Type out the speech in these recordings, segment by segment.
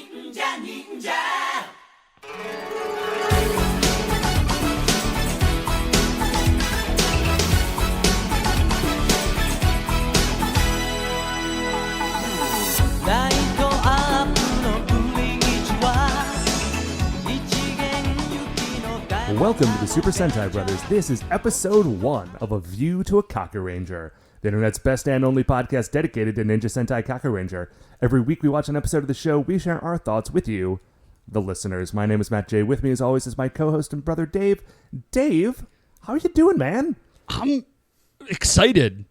Welcome to the Super Sentai Brothers. This is episode 1 of A View to a Kakuranger, the internet's best and only podcast dedicated to Ninja Sentai Kakuranger. Every week we watch an episode of the show, we share our thoughts with you, the listeners. My name is Matt J. With me as always is my co-host and brother Dave. Dave, how are you doing, man? I'm excited.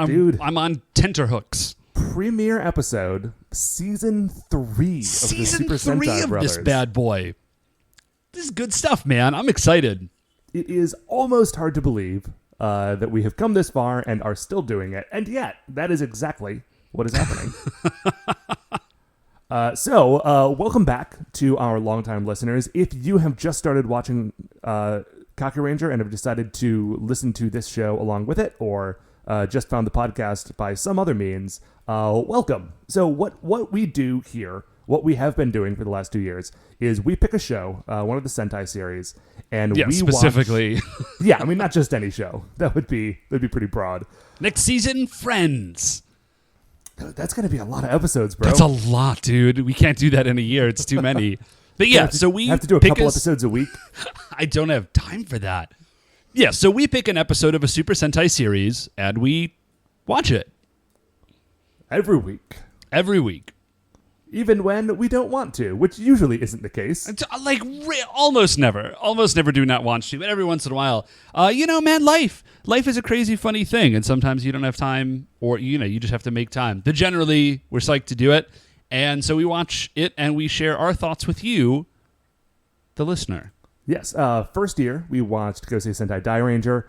Dude. I'm on tenterhooks. Premiere episode, season 3 of the Super Sentai Brothers. This bad boy. This is good stuff, man. I'm excited. It is almost hard to believe that we have come this far and are still doing it, and yet that is exactly what is happening. Welcome back to our longtime listeners. If you have just started watching Kakuranger and have decided to listen to this show along with it, or just found the podcast by some other means, welcome. So what we do here, what we have been doing for the last 2 years, is we pick a show, one of the Sentai series, and we specifically. watch... Yeah, I mean, not just any show. That'd be pretty broad. Next season, Friends. That's going to be a lot of episodes, bro. That's a lot, dude. We can't do that in a year. It's too many. But yeah, so we have to do a couple episodes a week. I don't have time for that. Yeah, so we pick an episode of a Super Sentai series, and we watch it. Every week. Every week. Even when we don't want to, which usually isn't the case. It's almost never. Almost never do not want to, but every once in a while. Man, life is a crazy, funny thing, and sometimes you don't have time, or, you just have to make time. But generally, we're psyched to do it, and so we watch it, and we share our thoughts with you, the listener. Yes, first year, we watched Gosei Sentai Dairanger.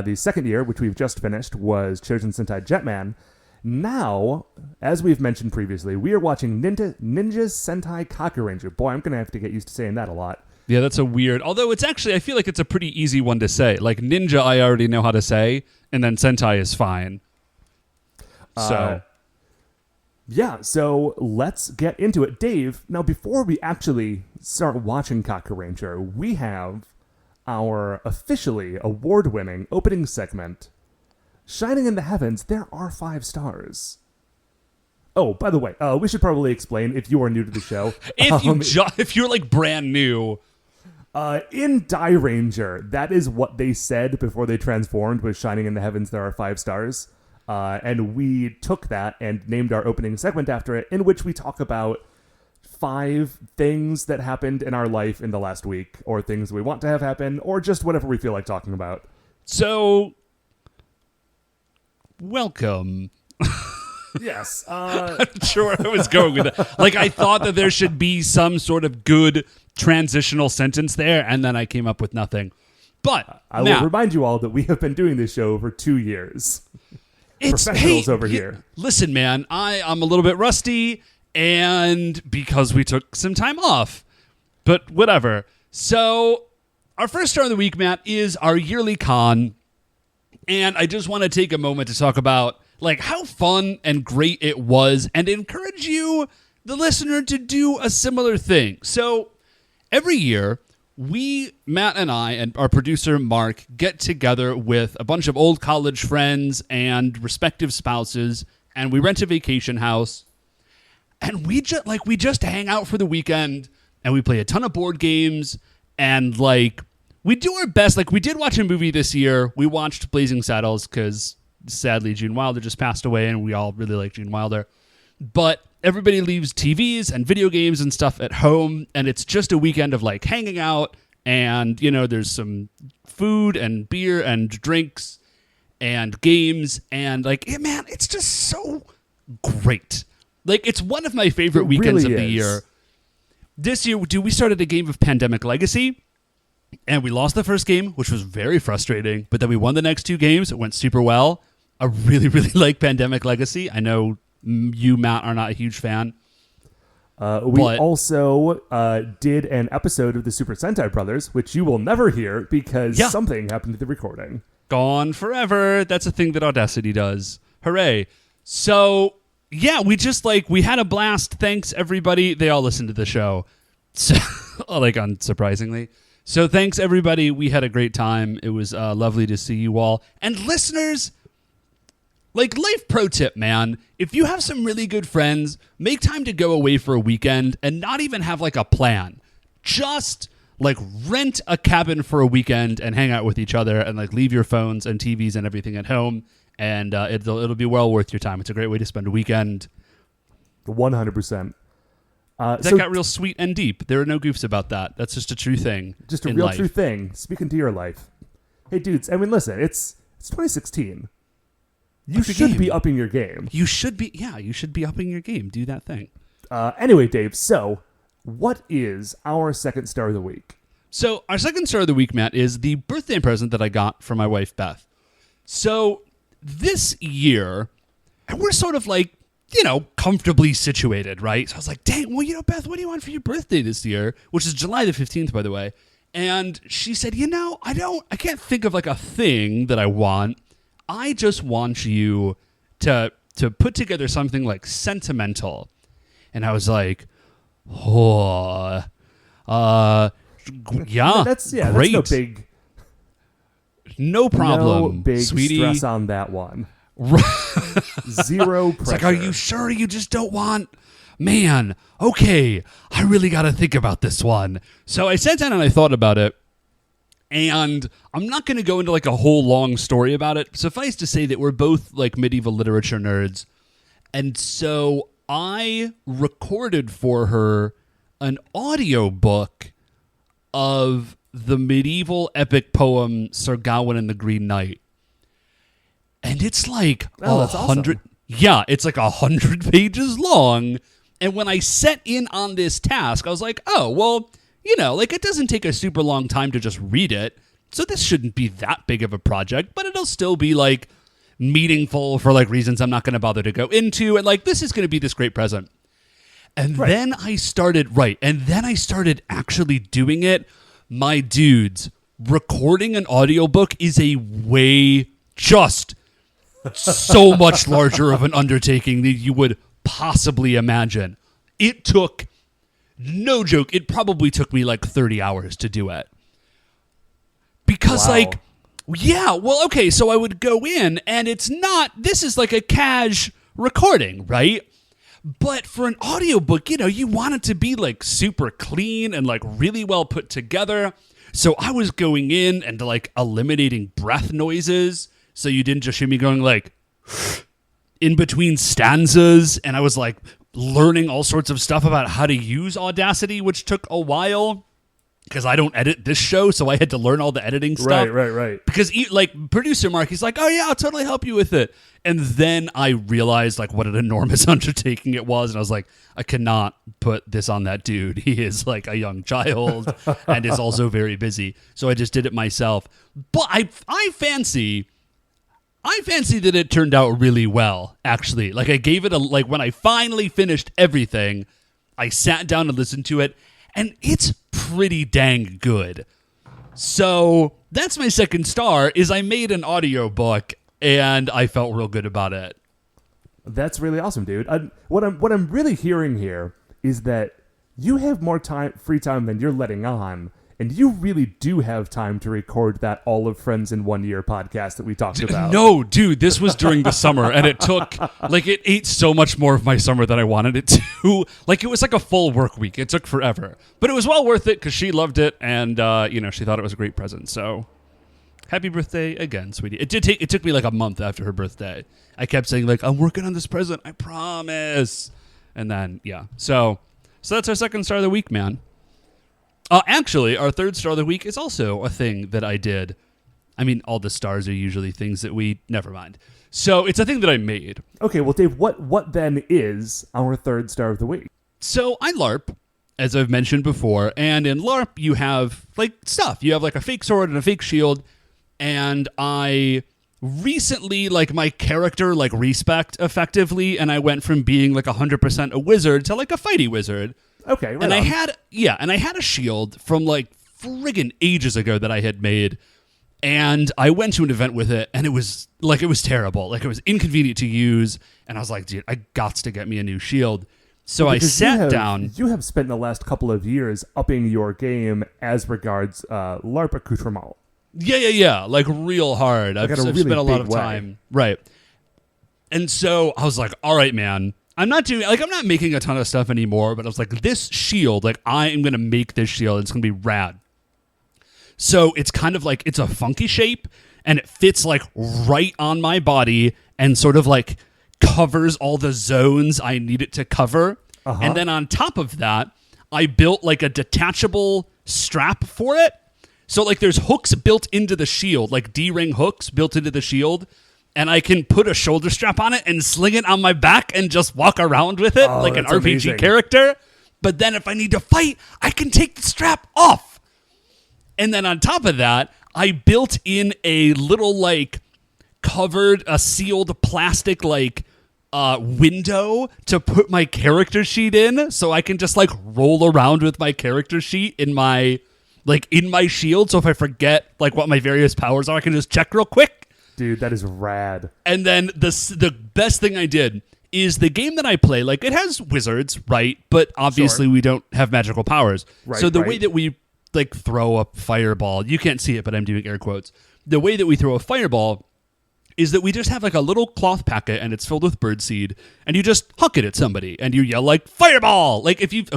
The second year, which we've just finished, was Chosen Sentai Jetman. Now, as we've mentioned previously, we are watching Ninja Sentai Kakuranger. Boy, I'm going to have to get used to saying that a lot. Yeah, that's a weird... Although it's actually, I feel like it's a pretty easy one to say. Like, Ninja, I already know how to say, and then Sentai is fine. So let's get into it. Dave, now before we actually start watching Kakuranger, we have our officially award-winning opening segment... Shining in the Heavens, there are 5 stars. Oh, by the way, we should probably explain if you are new to the show. If you're like brand new. In Dairanger, that is what they said before they transformed, was Shining in the Heavens, there are 5 stars. And we took that and named our opening segment after it, in which we talk about 5 things that happened in our life in the last week, or things we want to have happen, or just whatever we feel like talking about. So... Welcome. Yes. I'm not sure where I was going with that. Like, I thought that there should be some sort of good transitional sentence there, and then I came up with nothing. But I will remind you all that we have been doing this show for 2 years. Professionals over here. Listen, man, I'm a little bit rusty, and because we took some time off. But whatever. So, our first star of the week, Matt, is our yearly con. And I just want to take a moment to talk about like how fun and great it was and encourage you, the listener, to do a similar thing. So every year, Matt and I and our producer Mark get together with a bunch of old college friends and respective spouses, and we rent a vacation house. And we just hang out for the weekend, and we play a ton of board games, and we do our best. Like, we did watch a movie this year. We watched Blazing Saddles because, sadly, Gene Wilder just passed away, and we all really like Gene Wilder. But everybody leaves TVs and video games and stuff at home, and it's just a weekend of, hanging out, and, there's some food and beer and drinks and games, and, man, it's just so great. It's one of my favorite weekends of the year. This year, we started a game of Pandemic Legacy, and we lost the first game, which was very frustrating. But then we won the next 2 games. It went super well. I really, really like Pandemic Legacy. I know you, Matt, are not a huge fan. We also did an episode of the Super Sentai Brothers, which you will never hear because something happened to the recording. Gone forever. That's a thing that Audacity does. Hooray. So yeah, we had a blast. Thanks, everybody. They all listened to the show. So, unsurprisingly. So thanks, everybody. We had a great time. It was lovely to see you all. And listeners, life pro tip, man. If you have some really good friends, make time to go away for a weekend and not even have a plan. Just rent a cabin for a weekend and hang out with each other and leave your phones and TVs and everything at home. And it'll be well worth your time. It's a great way to spend a weekend. 100%. That got real sweet and deep. There are no goofs about that. That's just a true thing. Just a real true thing. Speaking to your life. Hey, dudes. I mean, listen. It's 2016. You should be upping your game. You should be upping your game. Do that thing. Anyway, Dave. So, what is our second star of the week? So, our second star of the week, Matt, is the birthday present that I got from my wife, Beth. So, this year, and we're sort of comfortably situated, right? So I was like, dang, well, Beth, what do you want for your birthday this year? Which is July the 15th, by the way. And she said, I can't think of a thing that I want. I just want you to put together something sentimental. And I was like, yeah, that's great. That's no problem, no big sweetie. Stress on that one. Zero pressure. It's are you sure you just don't want... Man, okay, I really got to think about this one. So I sat down and I thought about it, and I'm not going to go into a whole long story about it. Suffice to say that we're both medieval literature nerds, and so I recorded for her an audiobook of the medieval epic poem Sir Gawain and the Green Knight. And it's that's 100. awesome. Yeah, it's 100 pages long. And when I set in on this task, I was like, oh, well, it doesn't take a super long time to just read it. So this shouldn't be that big of a project, but it'll still be meaningful for reasons I'm not going to bother to go into. And this is going to be this great present. And then I started actually doing it. My dudes, recording an audiobook is a way just so much larger of an undertaking than you would possibly imagine. It took, no joke, it probably took me 30 hours to do it. Because okay, so I would go in and this is a cash recording, right? But for an audiobook, you want it to be super clean and really well put together. So I was going in and eliminating breath noises. So you didn't just hear me going in between stanzas. And I was learning all sorts of stuff about how to use Audacity, which took a while because I don't edit this show. So I had to learn all the editing stuff. Right. Because producer Mark, he's oh yeah, I'll totally help you with it. And then I realized what an enormous undertaking it was. And I was I cannot put this on that dude. He is a young child and is also very busy. So I just did it myself. But I fancy that it turned out really well, actually. I gave it when I finally finished everything, I sat down and listened to it, and it's pretty dang good. So that's my second star, is I made an audiobook, and I felt real good about it. That's really awesome, dude. What I'm really hearing here is that you have more free time than you're letting on. And you really do have time to record that All of Friends in 1 Year podcast that we talked about. No, dude, this was during the summer, and it took, it ate so much more of my summer than I wanted it to. It was a full work week. It took forever. But it was well worth it because she loved it, and, she thought it was a great present. So, happy birthday again, sweetie. It took me a month after her birthday. I kept saying, I'm working on this present, I promise. And then, yeah. So that's our second star of the week, man. Actually, our third star of the week is also a thing that I did. I mean, all the stars are usually things that never mind. So it's a thing that I made. Okay, well, Dave, what then is our third star of the week? So I LARP, as I've mentioned before, and in LARP you have stuff. You have a fake sword and a fake shield, and I recently my character respect effectively, and I went from being 100% a wizard to a fighty wizard. Okay, right. And on. I had a shield from friggin' ages ago that I had made, And I went to an event with it, and it was terrible. Like, it was inconvenient to use, and I was like, dude, I got to get me a new shield. So I sat down. You have spent the last couple of years upping your game as regards LARP accoutrement. Yeah. Like, real hard. I've spent a lot of time. Right. And so I was like, all right, man. I'm not making a ton of stuff anymore, but I was like, this shield, like, I am going to make this shield. It's going to be rad. So it's kind of like, it's a funky shape, and it fits, like, right on my body and sort of, like, covers all the zones I need it to cover. Uh-huh. And then on top of that, I built, like, a detachable strap for it. So, like, there's hooks built into the shield, like D-ring hooks built into the shield, and I can put a shoulder strap on it and sling it on my back and just walk around with it like an RPG amazing. Character. But then if I need to fight, I can take the strap off. And then on top of that, I built in a little, like, sealed plastic, like, window to put my character sheet in, so I can just, like, roll around with my character sheet in my shield. So if I forget, like, what my various powers are, I can just check real quick. Dude, that is rad. And then the best thing I did is the game that I play, like, it has wizards, right? But obviously we don't have magical powers. Right, so the way that we, like, throw a fireball, you can't see it, but I'm doing air quotes. The way that we throw a fireball is that we just have, like, a little cloth packet, and it's filled with birdseed, and you just huck it at somebody, and you yell, like, fireball! Like, if you've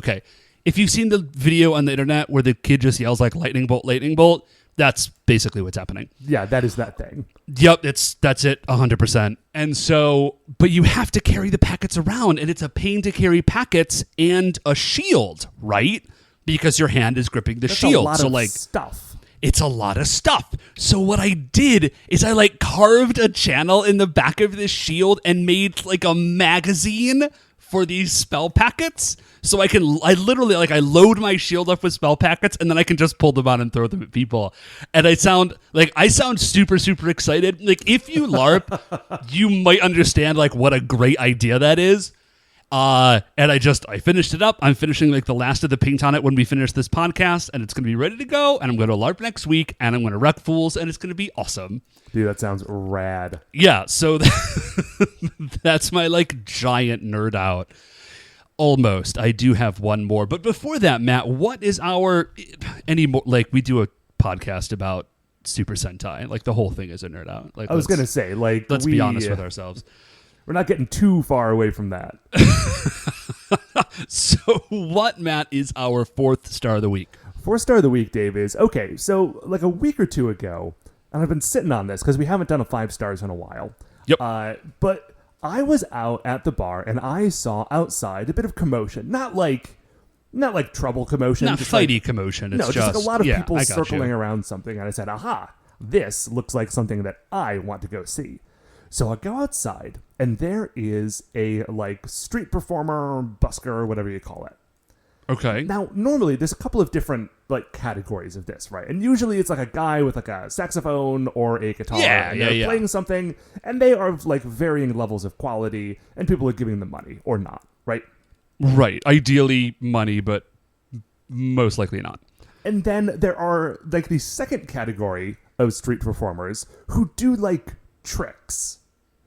seen the video on the internet where the kid just yells, like, lightning bolt, that's basically what's happening. Yeah, that is that thing. Yep, that's it, 100%. And so, but you have to carry the packets around, and it's a pain to carry packets and a shield, right? Because your hand is gripping the shield. That's a lot of stuff. It's a lot of stuff. So what I did is I, like, carved a channel in the back of this shield and made, like, a magazine for these spell packets. So I literally, like, I load my shield up with spell packets, and then I can just pull them out and throw them at people. And I sound super, super excited. Like, if you LARP, you might understand, like, what a great idea that is. And I finished it up. I'm finishing, like, the last of the paint on it when we finish this podcast, and it's going to be ready to go, and I'm going to LARP next week, and I'm going to wreck fools, and it's going to be awesome. Dude, that sounds rad. Yeah, so that's my, like, giant nerd out. Almost. I do have one more. But before that, Matt, what is we do a podcast about Super Sentai. Like, the whole thing is a nerd out. Like, I was going to say, like, let's be honest with ourselves. We're not getting too far away from that. So what, Matt, is our 4th star of the week? 4th star of the week, Dave, is, okay, so like a week or two ago, and I've been sitting on this because we haven't done a 5 stars in a while. Yep. But I was out at the bar, and I saw outside a bit of commotion. Not like trouble commotion. Not fighty commotion. It's just like a lot of people circling around something. And I said, aha, this looks like something that I want to go see. So I go outside, and there is a, like, street performer, busker, whatever you call it. Okay. Now, normally, there's a couple of different, like, categories of this, right? And usually it's, like, a guy with, like, a saxophone or a guitar. And they're playing something, and they are, like, varying levels of quality, and people are giving them money, or not, right? Right. Ideally money, but most likely not. And then there are, like, the second category of street performers who do, like, tricks.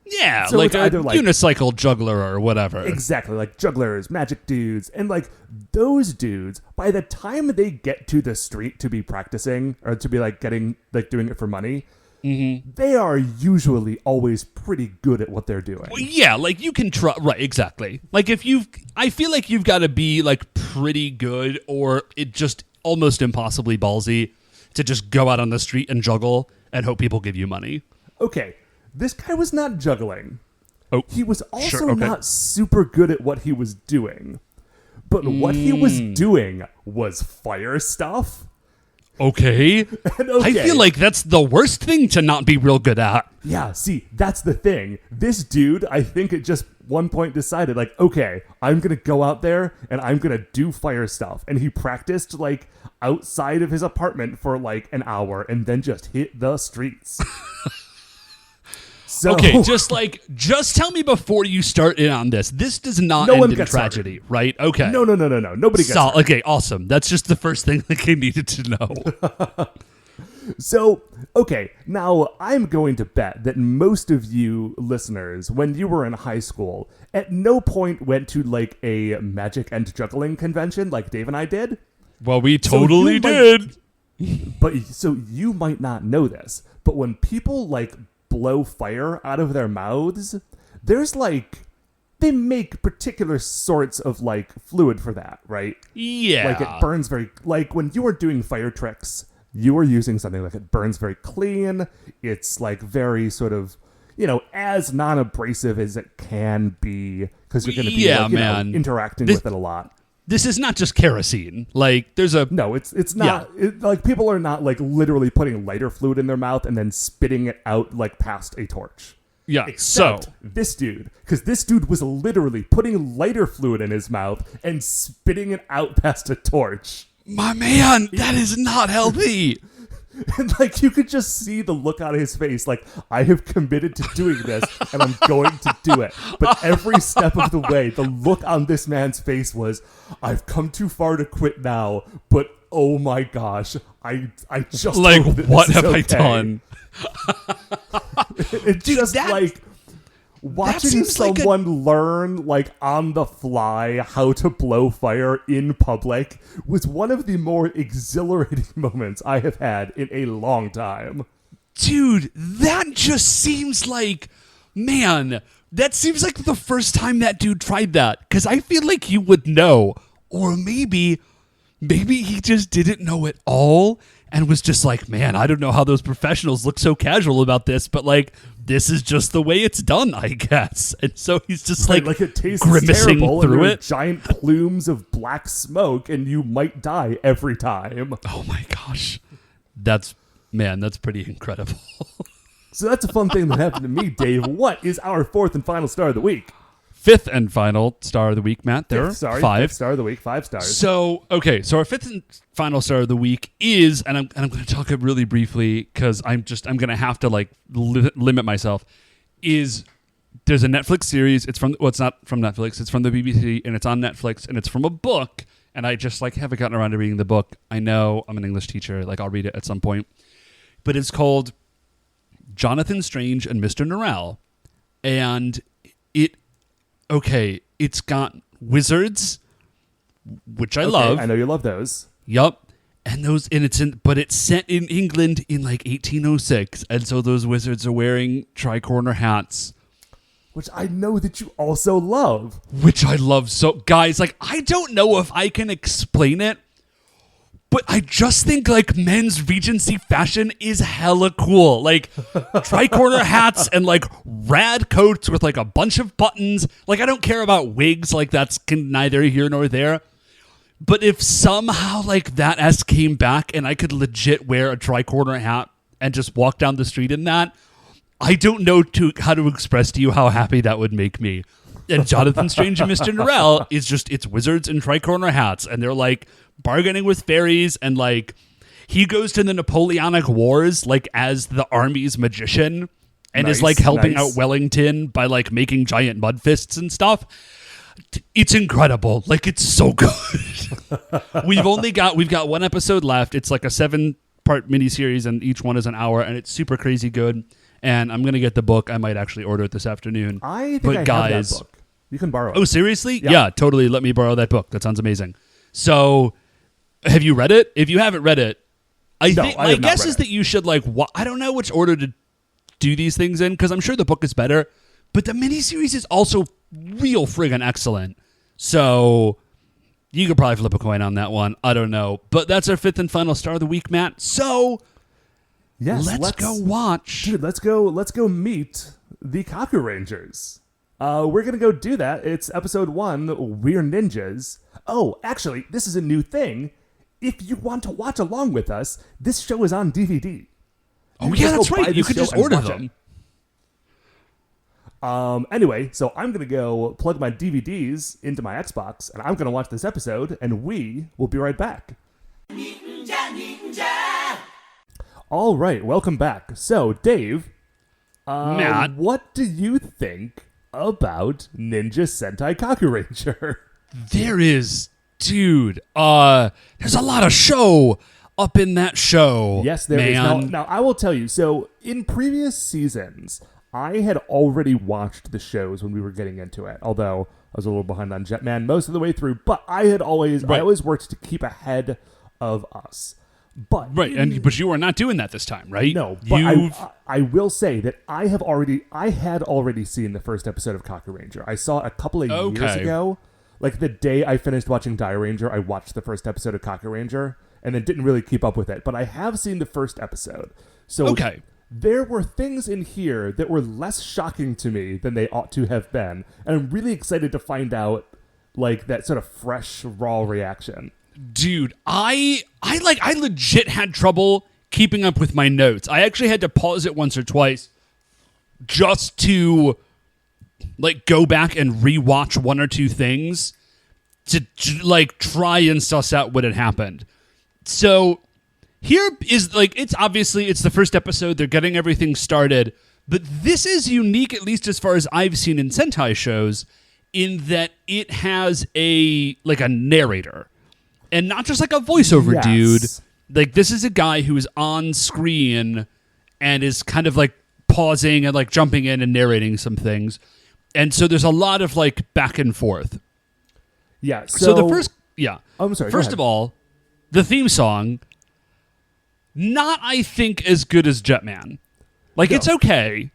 Yeah, so like a unicycle juggler or whatever. Exactly, like jugglers, magic dudes. And, like, those dudes, by the time they get to the street to be practicing or to be, like, doing it for money, they are usually always pretty good at what they're doing. Well, yeah, like, you can try. Right, exactly. Like, I feel like you've got to be, like, pretty good, or it just almost impossibly ballsy to just go out on the street and juggle and hope people give you money. Okay. This guy was not juggling. Oh, he was also not super good at what he was doing. But what he was doing was fire stuff. Okay. I feel like that's the worst thing to not be real good at. Yeah, see, that's the thing. This dude, I think at just one point decided, like, okay, I'm going to go out there and I'm going to do fire stuff. And he practiced, like, outside of his apartment for, like, an hour and then just hit the streets. So, okay, just tell me before you start in on this. This does not end in tragedy, right? Okay. No. Nobody gets hurt. Okay, awesome. That's just the first thing that I needed to know. So, okay, now I'm going to bet that most of you listeners, when you were in high school, at no point went to like a magic and juggling convention like Dave and I did. Well, we totally did. But so you might not know this, but when people like blow fire out of their mouths, there's like, they make particular sorts of like fluid for that, right? Yeah. Like it burns very, like when you are doing fire tricks, you are using something like it burns very clean. It's like very sort of, you know, as non-abrasive as it can be because you're going to be like, you know, interacting with it a lot. This is not just kerosene. Like there's a no, it's not. Yeah. Like people are not like literally putting lighter fluid in their mouth and then spitting it out like past a torch. Yeah. Except so this dude, because this dude was literally putting lighter fluid in his mouth and spitting it out past a torch. My man, that is not healthy. And like you could just see the look on his face, like I have committed to doing this and I'm going to do it. But every step of the way, the look on this man's face was, I've come too far to quit now, but oh my gosh, I just like hope that what this have is okay. I done? It's dude, just like watching someone learn like on the fly how to blow fire in public was one of the more exhilarating moments I have had in a long time. Dude, that just seems like, man, that seems like the first time that dude tried that. Because I feel like you would know. Or maybe he just didn't know at all and was just like, man, I don't know how those professionals look so casual about this, but like, this is just the way it's done, I guess. And so he's just like it tastes grimacing terrible, through and it. Giant plumes of black smoke, and you might die every time. Oh my gosh. That's pretty incredible. So that's a fun thing that happened to me, Dave. What is our fourth and final star of the week? Fifth and final star of the week, Matt. There are five. Fifth star of the week, 5 stars. So, okay, so our fifth and final star of the week is, and I'm going to talk it really briefly because I'm going to have to like limit myself. There's a Netflix series. It's not from Netflix. It's from the BBC, and it's on Netflix, and it's from a book. And I just like haven't gotten around to reading the book. I know I'm an English teacher. Like I'll read it at some point, but it's called Jonathan Strange and Mr. Norrell, and it's got wizards, which I love. I know you love those. Yup. But it's set in England in like 1806, and so those wizards are wearing tricorner hats. Which I know that you also love. Which I love. So, guys, like, I don't know if I can explain it, but I just think, like, men's Regency fashion is hella cool. Like, tricorner hats and, like, rad coats with, like, a bunch of buttons. Like, I don't care about wigs. Like, that's neither here nor there. But if somehow, like, that S came back and I could legit wear a tricorner hat and just walk down the street in that, I don't know how to express to you how happy that would make me. And Jonathan Strange and Mr. Norrell is just, it's wizards in tricorner hats. And they're, like, bargaining with fairies, and like he goes to the Napoleonic Wars like as the army's magician and is like helping out Wellington by like making giant mud fists and stuff. It's incredible. Like it's so good. We've got one episode left. It's like a 7-part miniseries and each one is an hour, and it's super crazy good. And I'm gonna get the book. I might actually order it this afternoon. I think I have that book. You can borrow it. Oh, seriously? Yeah, totally. Let me borrow that book. That sounds amazing. So, have you read it? If you haven't read it, I think my guess is that you should like. I don't know which order to do these things in because I'm sure the book is better, but the miniseries is also real friggin' excellent. So you could probably flip a coin on that one. I don't know, but that's our fifth and final star of the week, Matt. So yes, let's go watch. Dude, let's go meet the Kakurangers. We're gonna go do that. It's episode 1. We're ninjas. Oh, actually, this is a new thing. If you want to watch along with us, this show is on DVD. Oh yeah, that's right. You could just order them. Anyway, so I'm going to go plug my DVDs into my Xbox, and I'm going to watch this episode, and we will be right back. All right, welcome back. So, Dave, Matt, what do you think about Ninja Sentai Kakuranger? There is, dude, there's a lot of show. up in that show. Yes, there man. is. Now, I will tell you, so in previous seasons, I had already watched the shows when we were getting into it, although I was a little behind on Jetman most of the way through, but I always worked to keep ahead of us. But but you are not doing that this time, right? No, but I will say that I had already seen the first episode of Kakuranger. I saw it a couple of years ago. Like the day I finished watching Ranger, I watched the first episode of Kakuranger and then didn't really keep up with it. But I have seen the first episode. So there were things in here that were less shocking to me than they ought to have been. And I'm really excited to find out like that sort of fresh, raw reaction. Dude, I legit had trouble keeping up with my notes. I actually had to pause it once or twice just to like go back and rewatch one or two things to like try and suss out what had happened. So here is like it's the first episode, they're getting everything started, but this is unique, at least as far as I've seen in Sentai shows, in that it has a narrator. And not just like a voiceover dude. Like this is a guy who is on screen and is kind of like pausing and like jumping in and narrating some things. And so there's a lot of like back and forth. Yeah. So the first, I'm sorry. First of all, the theme song, not I think as good as Jetman. Like it's okay,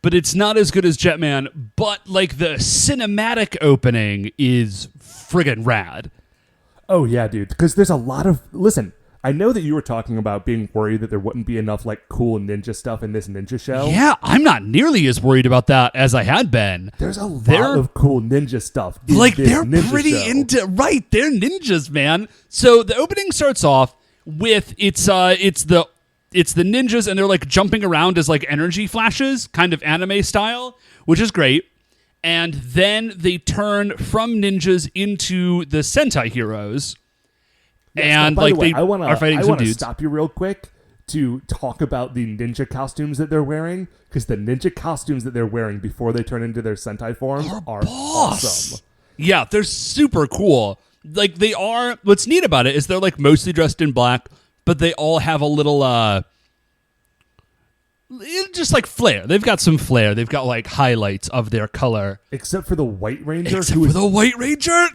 but it's not as good as Jetman. But like the cinematic opening is friggin' rad. Oh, yeah, dude, because there's a lot of... Listen, I know that you were talking about being worried that there wouldn't be enough, like, cool ninja stuff in this ninja show. Yeah, I'm not nearly as worried about that as I had been. There's a lot of cool ninja stuff in like, this they're ninja pretty show. into... Right, they're ninjas, man. So the opening starts off with... It's the ninjas, and they're, like, jumping around as, like, energy flashes, kind of anime style, which is great. And then they turn from ninjas into the Sentai heroes. Yes, and like they are fighting some dudes. I want to stop you real quick to talk about the ninja costumes that they're wearing, because the ninja costumes that they're wearing before they turn into their Sentai forms are awesome. Yeah, they're super cool. Like they are. What's neat about it is they're like mostly dressed in black, but they all have a little just like flair. They've got some flair. They've got like highlights of their color. Except for the White Ranger.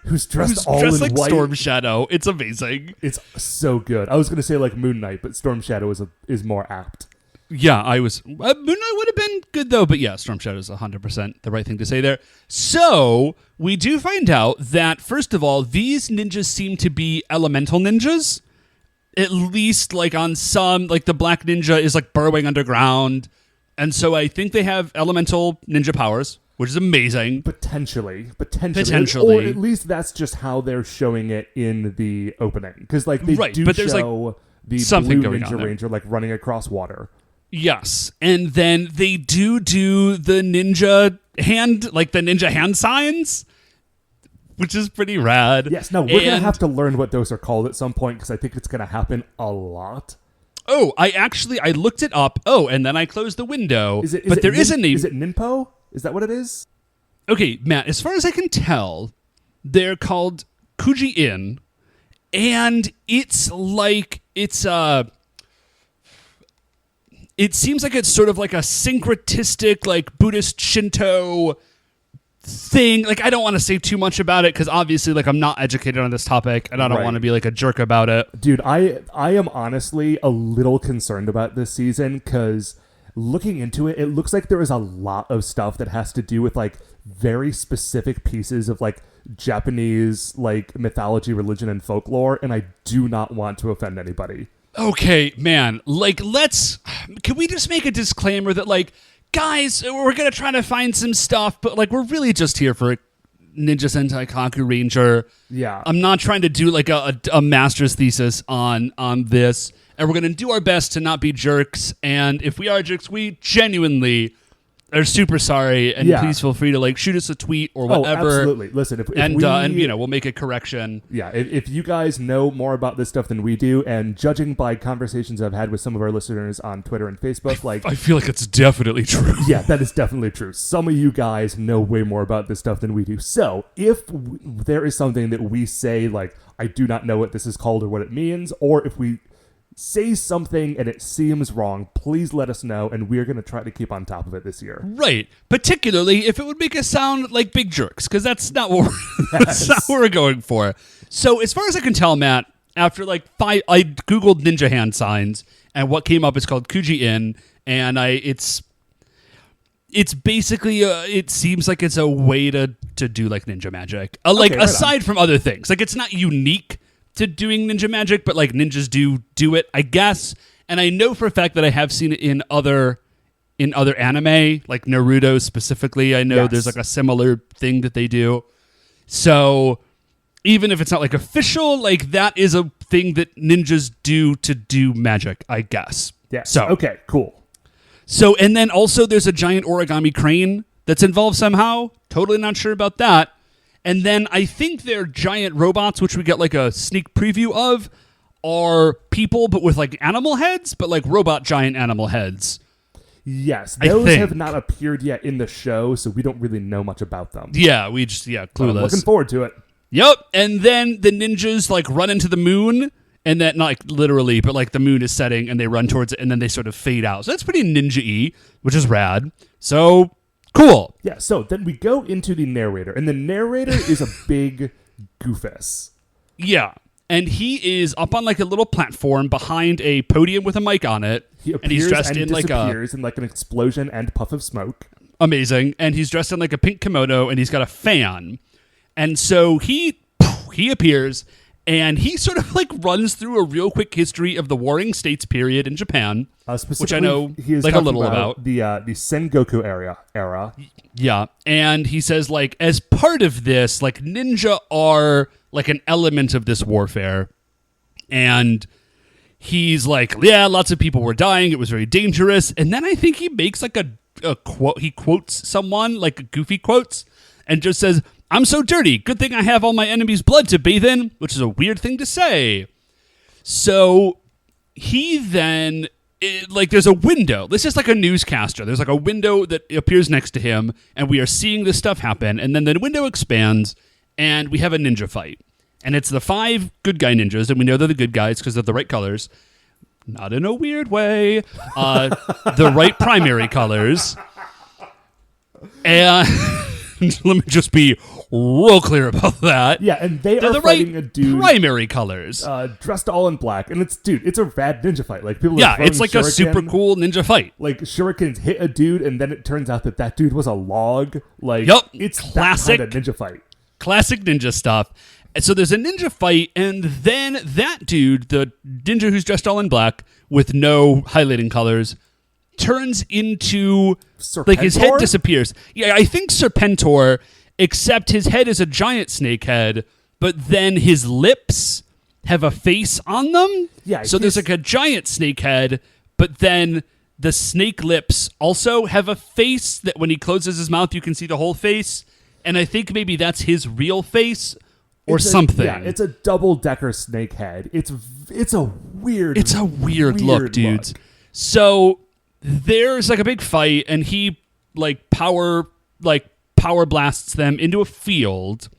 Who's dressed all in like white. Storm Shadow. It's amazing. It's so good. I was going to say like Moon Knight, but Storm Shadow is more apt. Yeah, I was... Moon Knight would have been good, though. But yeah, Storm Shadow is 100% the right thing to say there. So, we do find out that, first of all, these ninjas seem to be elemental ninjas. At least, like, on some... Like, the Black Ninja is, like, burrowing underground. And so I think they have elemental ninja powers, which is amazing. Potentially. Or at least that's just how they're showing it in the opening. Because, like, they do show the Blue Ninja Ranger, like, running across water. Yes, and then they do the ninja hand, like the ninja hand signs, which is pretty rad. Yes, no, we're going to have to learn what those are called at some point, because I think it's going to happen a lot. Oh, I looked it up. Oh, and then I closed the window. Is it Ninpo? Is that what it is? Okay, Matt, as far as I can tell, they're called Kuji-in, and it's like, it seems like it's sort of like a syncretistic, like Buddhist Shinto thing. Like, I don't want to say too much about it because obviously, like, I'm not educated on this topic and I don't want to be like a jerk about it. Dude, I am honestly a little concerned about this season because looking into it, it looks like there is a lot of stuff that has to do with like very specific pieces of like Japanese like mythology, religion, and folklore, and I do not want to offend anybody. Okay, man, like, can we just make a disclaimer that, like, guys, we're going to try to find some stuff, but, like, we're really just here for Ninja Sentai Kakuranger. Yeah. I'm not trying to do, like, a master's thesis on this, and we're going to do our best to not be jerks, and if we are jerks, we genuinely are super sorry, and please feel free to like shoot us a tweet or whatever. Oh, absolutely. Listen, if and we, we'll make a correction. Yeah, if you guys know more about this stuff than we do, and judging by conversations I've had with some of our listeners on Twitter and Facebook, I feel like it's definitely true. Yeah, that is definitely true. Some of you guys know way more about this stuff than we do. So if there is something that we say like, I do not know what this is called or what it means, or if we say something and it seems wrong, please let us know, and we're going to try to keep on top of it this year. Right. Particularly if it would make us sound like big jerks, because that's not what that's not what we're going for. So as far as I can tell, Matt, after like I Googled ninja hand signs, and what came up is called Kuji-in, and it's basically it seems like it's a way to do like ninja magic. Aside from other things. Like it's not unique to doing ninja magic, but like ninjas do it, I guess. And I know for a fact that I have seen it in other anime, like Naruto specifically. I know there's like a similar thing that they do. So even if it's not like official, like that is a thing that ninjas do to do magic, I guess. Yeah. So okay, cool. So and then also there's a giant origami crane that's involved somehow. Totally not sure about that. And then I think they're giant robots, which we get like a sneak preview of, are people, but with like animal heads, but like robot giant animal heads. Yes, those have not appeared yet in the show, so we don't really know much about them. Yeah, clueless. I'm looking forward to it. Yep, and then the ninjas like run into the moon, and that not like literally, but like the moon is setting, and they run towards it, and then they sort of fade out. So that's pretty ninja-y, which is rad. So cool. Yeah, so then we go into the narrator, and the narrator is a big goofus. Yeah, and he is up on like a little platform behind a podium with a mic on it. He appears and he's dressed and in disappears in like an explosion and puff of smoke. Amazing. And he's dressed in like a pink kimono, and he's got a fan. And so he appears, and he sort of like runs through a real quick history of the Warring States period in Japan, which I know he is like a little about. The Sengoku era. Yeah, and he says like as part of this, like ninja are like an element of this warfare, and he's like, yeah, lots of people were dying. It was very dangerous. And then I think he makes like a quote. He quotes someone like goofy quotes, and just says, "I'm so dirty. Good thing I have all my enemies' blood to bathe in," which is a weird thing to say. So he then, there's a window. This is like a newscaster. There's like a window that appears next to him, and we are seeing this stuff happen. And then the window expands, and we have a ninja fight. And it's the 5 good guy ninjas, and we know they're the good guys because they're the right colors. Not in a weird way. The right primary colors. And let me just be real clear about that. Yeah, and they're the fighting right a dude primary colors. Dressed all in black, and it's a rad ninja fight. Like people, it's like a super cool ninja fight. Like shurikens hit a dude, and then it turns out that dude was a log. Like, it's classic that kind of ninja fight. Classic ninja stuff. And so there's a ninja fight, and then that dude, the ninja who's dressed all in black with no highlighting colors, turns into Serpentor? like his head disappears. Yeah, I think Serpentor, except his head is a giant snake head, but then his lips have a face on them. Yeah. So there's like a giant snake head, but then the snake lips also have a face that when he closes his mouth, you can see the whole face. And I think maybe that's his real face. Or something. Yeah, it's a double-decker snake head. It's a weird look, dudes. So there's like a big fight, and he like power blasts them into a field.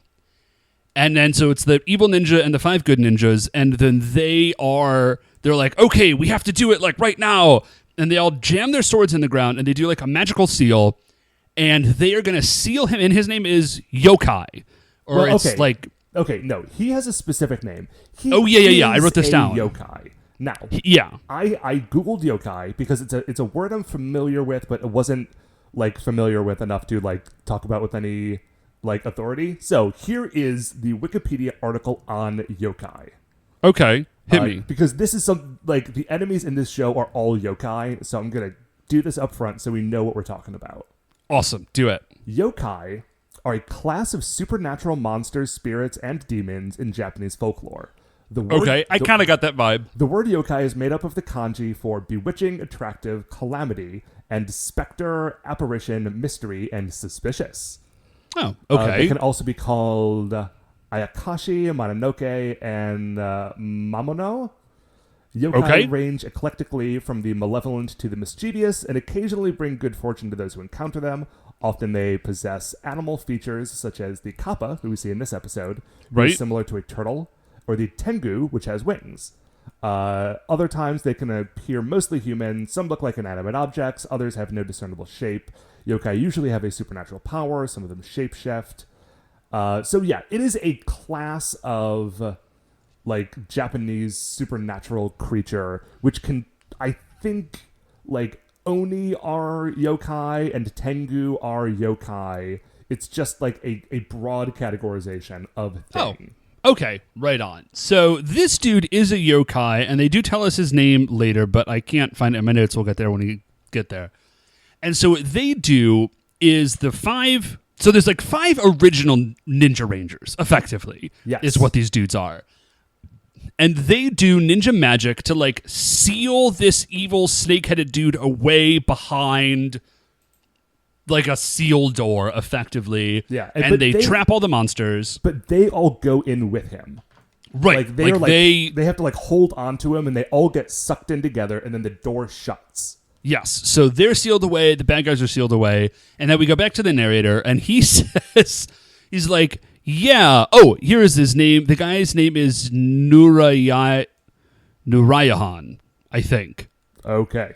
And then so it's the evil ninja and the 5 good ninjas, and then they're like, okay, we have to do it like right now. And they all jam their swords in the ground, and they do like a magical seal, and they are gonna seal him, and his name is Yokai. Okay, no, he has a specific name. I wrote this down. Yokai. Now, I googled yokai because it's a word I'm familiar with, but it wasn't like familiar with enough to like talk about with any like authority. So here is the Wikipedia article on yokai. Okay, hit me, because this is some like the enemies in this show are all yokai. So I'm gonna do this up front so we know what we're talking about. Awesome, do it. Yokai are a class of supernatural monsters, spirits, and demons in Japanese folklore. I kind of got that vibe. The word yokai is made up of the kanji for bewitching, attractive, calamity, and specter, apparition, mystery, and suspicious. Oh, okay. They can also be called Ayakashi, Mononoke, and Mamono. Yokai range eclectically from the malevolent to the mischievous and occasionally bring good fortune to those who encounter them. Often they possess animal features such as the kappa, who we see in this episode, who is similar to a turtle, or the tengu, which has wings. Other times they can appear mostly human. Some look like inanimate objects. Others have no discernible shape. Yokai usually have a supernatural power. Some of them shapeshift. So yeah, it is a class of like Japanese supernatural creature, which can, I think, like Oni are yokai and Tengu are yokai. It's just like a broad categorization of thing. Oh, okay, right on. So this dude is a yokai, and they do tell us his name later, but I can't find it in my notes. We'll get there when we get there. And so what they do is so there's like 5 original Ninja Rangers, effectively, is what these dudes are. And they do ninja magic to like seal this evil snake-headed dude away behind like a seal door, effectively. Yeah. And they trap all the monsters. But they all go in with him. Right. Like they have to like hold on to him and they all get sucked in together and then the door shuts. Yes. So they're sealed away. The bad guys are sealed away. And then we go back to the narrator and he says, he's like, yeah. Oh, here is his name. The guy's name is Nurayahan, I think. Okay.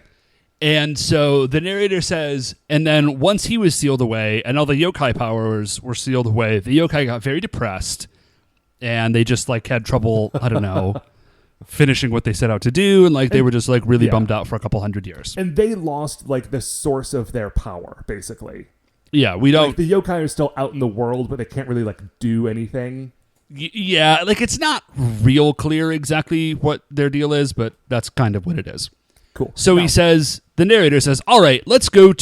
And so the narrator says, and then once he was sealed away and all the yokai powers were sealed away, the yokai got very depressed and they just like had trouble, I don't know, finishing what they set out to do. And like they were just like really bummed out for a couple hundred years. And they lost like the source of their power, basically. Yeah, we don't. Like, the yokai are still out in the world, but they can't really like do anything. Yeah, like it's not real clear exactly what their deal is, but that's kind of what it is. Cool. So he says, the narrator says, all right, let's go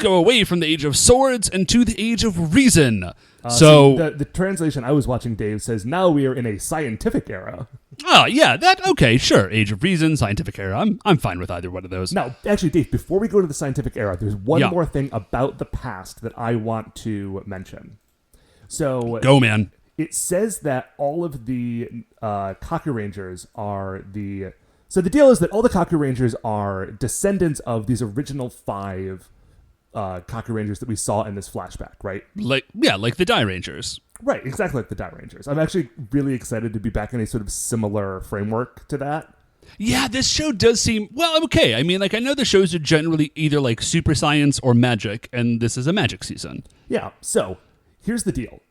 away from the age of swords and to the age of reason. So the translation I was watching, Dave, says now we are in a scientific era. Oh, yeah, okay, sure. Age of reason, scientific era. I'm fine with either one of those. Now, actually, Dave, before we go to the scientific era, there's one more thing about the past that I want to mention. So go, man. It says that all of the Kakurangers are the... So the deal is that all the Kakurangers are descendants of these original 5 Kakurangers that we saw in this flashback, right? Like the Die Rangers. Right, exactly like the Die Rangers. I'm actually really excited to be back in a sort of similar framework to that. Yeah, this show does seem... Well, okay. I mean, like, I know the shows are generally either, like, super science or magic, and this is a magic season. Yeah, so here's the deal.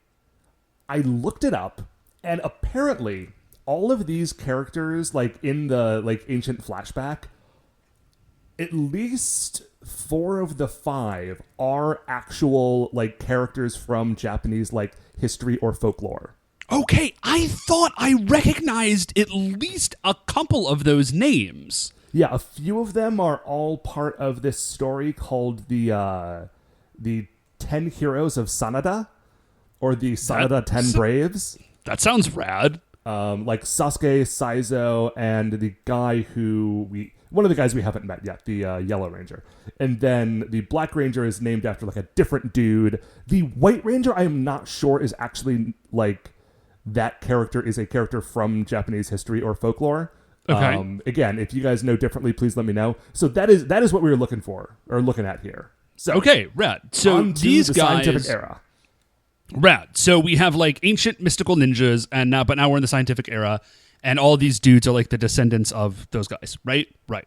I looked it up, and apparently all of these characters, like, in the, like, ancient flashback, at least 4 of the 5 are actual, like, characters from Japanese, like, history or folklore. Okay, I thought I recognized at least a couple of those names. Yeah, a few of them are all part of this story called the 10 Heroes of Sanada, or the Sanada 10 Braves. That sounds rad. Like Sasuke, Saizo, and the guy one of the guys we haven't met yet, the Yellow Ranger. And then the Black Ranger is named after like a different dude. The White Ranger, I am not sure, is actually like... That character is a character from Japanese history or folklore. Okay. Again, if you guys know differently, please let me know. So that is what we were looking at here. So okay, rad. So these guys, scientific era. Rad. So we have like ancient mystical ninjas, but now we're in the scientific era, and all these dudes are like the descendants of those guys, right? Right.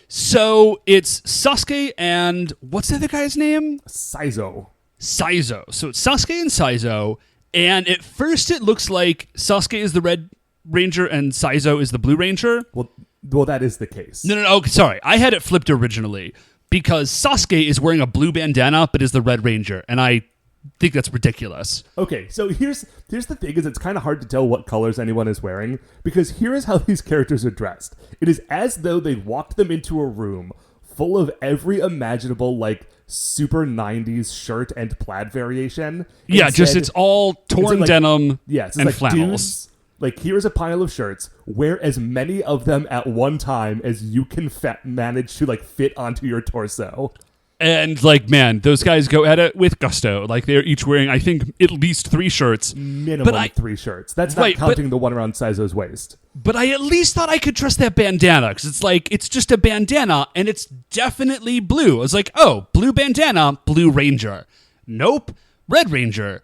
So it's Sasuke and what's the other guy's name? Saizo. So it's Sasuke and Saizo. And at first it looks like Sasuke is the Red Ranger and Saizo is the Blue Ranger. Well, that is the case. No, okay, sorry. I had it flipped originally because Sasuke is wearing a blue bandana but is the Red Ranger, and I think that's ridiculous. Okay, so here's the thing is it's kind of hard to tell what colors anyone is wearing because here is how these characters are dressed. It is as though they walked them into a room full of every imaginable, like, super 90s shirt and plaid variation. Yeah, it's all torn denim it's and like flannels. like, here's a pile of shirts. Wear as many of them at one time as you can manage to, like, fit onto your torso. And, like, man, those guys go at it with gusto. Like, they're each wearing, I think, at least 3 shirts. Minimum 3 shirts. That's not counting the one around Saizo's waist. But I at least thought I could trust that bandana, because it's like, it's just a bandana, and it's definitely blue. I was like, oh, blue bandana, Blue Ranger. Nope, Red Ranger.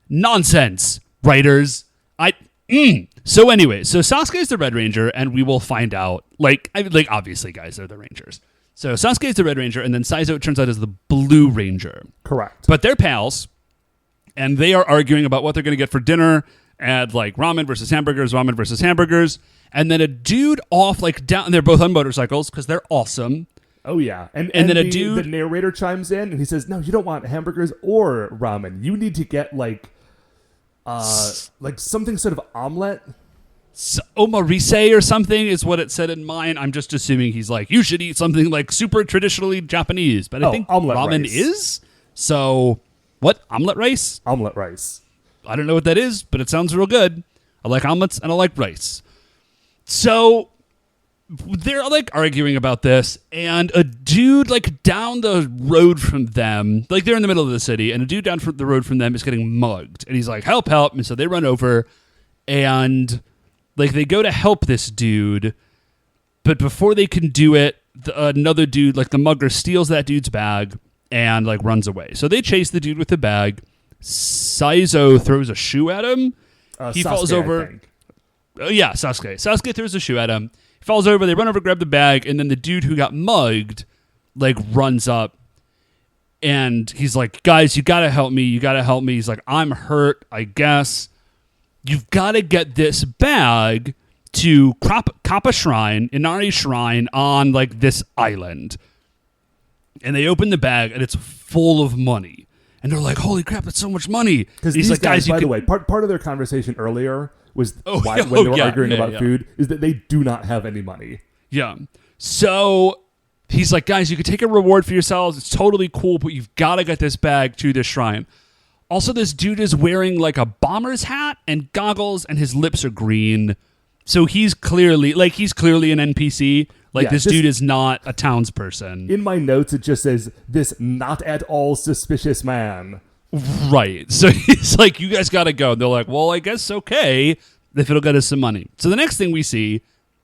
Nonsense, writers. So anyway, so Sasuke is the Red Ranger, and we will find out. Like, obviously, guys, they're the Rangers. So Sasuke is the Red Ranger, and then Saizo, it turns out, is the Blue Ranger. Correct. But they're pals, and they are arguing about what they're going to get for dinner, and, like, ramen versus hamburgers, and then a dude off, like, down, and they're both on motorcycles, because they're awesome. Oh, yeah. And then the narrator chimes in, and he says, no, you don't want hamburgers or ramen. You need to get, like something sort of omelet. Omarise or something is what it said in mine. I'm just assuming he's like, you should eat something, like, super traditionally Japanese. But I think ramen rice. is. So, what? Omelet rice? Omelet rice. I don't know what that is, but it sounds real good. I like omelets and I like rice. So, they're, like, arguing about this, and a dude, like, down the road from them, like, they're in the middle of the city, and a dude down the road from them is getting mugged, and he's like, help, and so they run over, and, like, they go to help this dude, but before they can do it, another dude, like, the mugger, steals that dude's bag and, like, runs away. So they chase the dude with the bag. Saizo throws a shoe at him. He Sasuke, falls over. Yeah, Sasuke. Sasuke throws a shoe at him. He falls over, they run over, grab the bag, and then the dude who got mugged, like, runs up, and he's like, guys, you gotta help me. He's like, I'm hurt, I guess. You've got to get this bag to Kappa Shrine, Inari Shrine, on, like, this island. And they open the bag, and it's full of money. And they're like, holy crap, that's so much money. Because these like, guys, by the way, part of their conversation earlier was when they were arguing about food, is that they do not have any money. Yeah. So he's like, guys, you could take a reward for yourselves. It's totally cool, but you've got to get this bag to this shrine. Also, this dude is wearing, like, a bomber's hat and goggles, and his lips are green. So he's clearly an NPC. Like, this dude is not a townsperson. In my notes, it just says, this not at all suspicious man. Right. So he's like, you guys got to go. And they're like, well, I guess okay, if it'll get us some money. So the next thing we see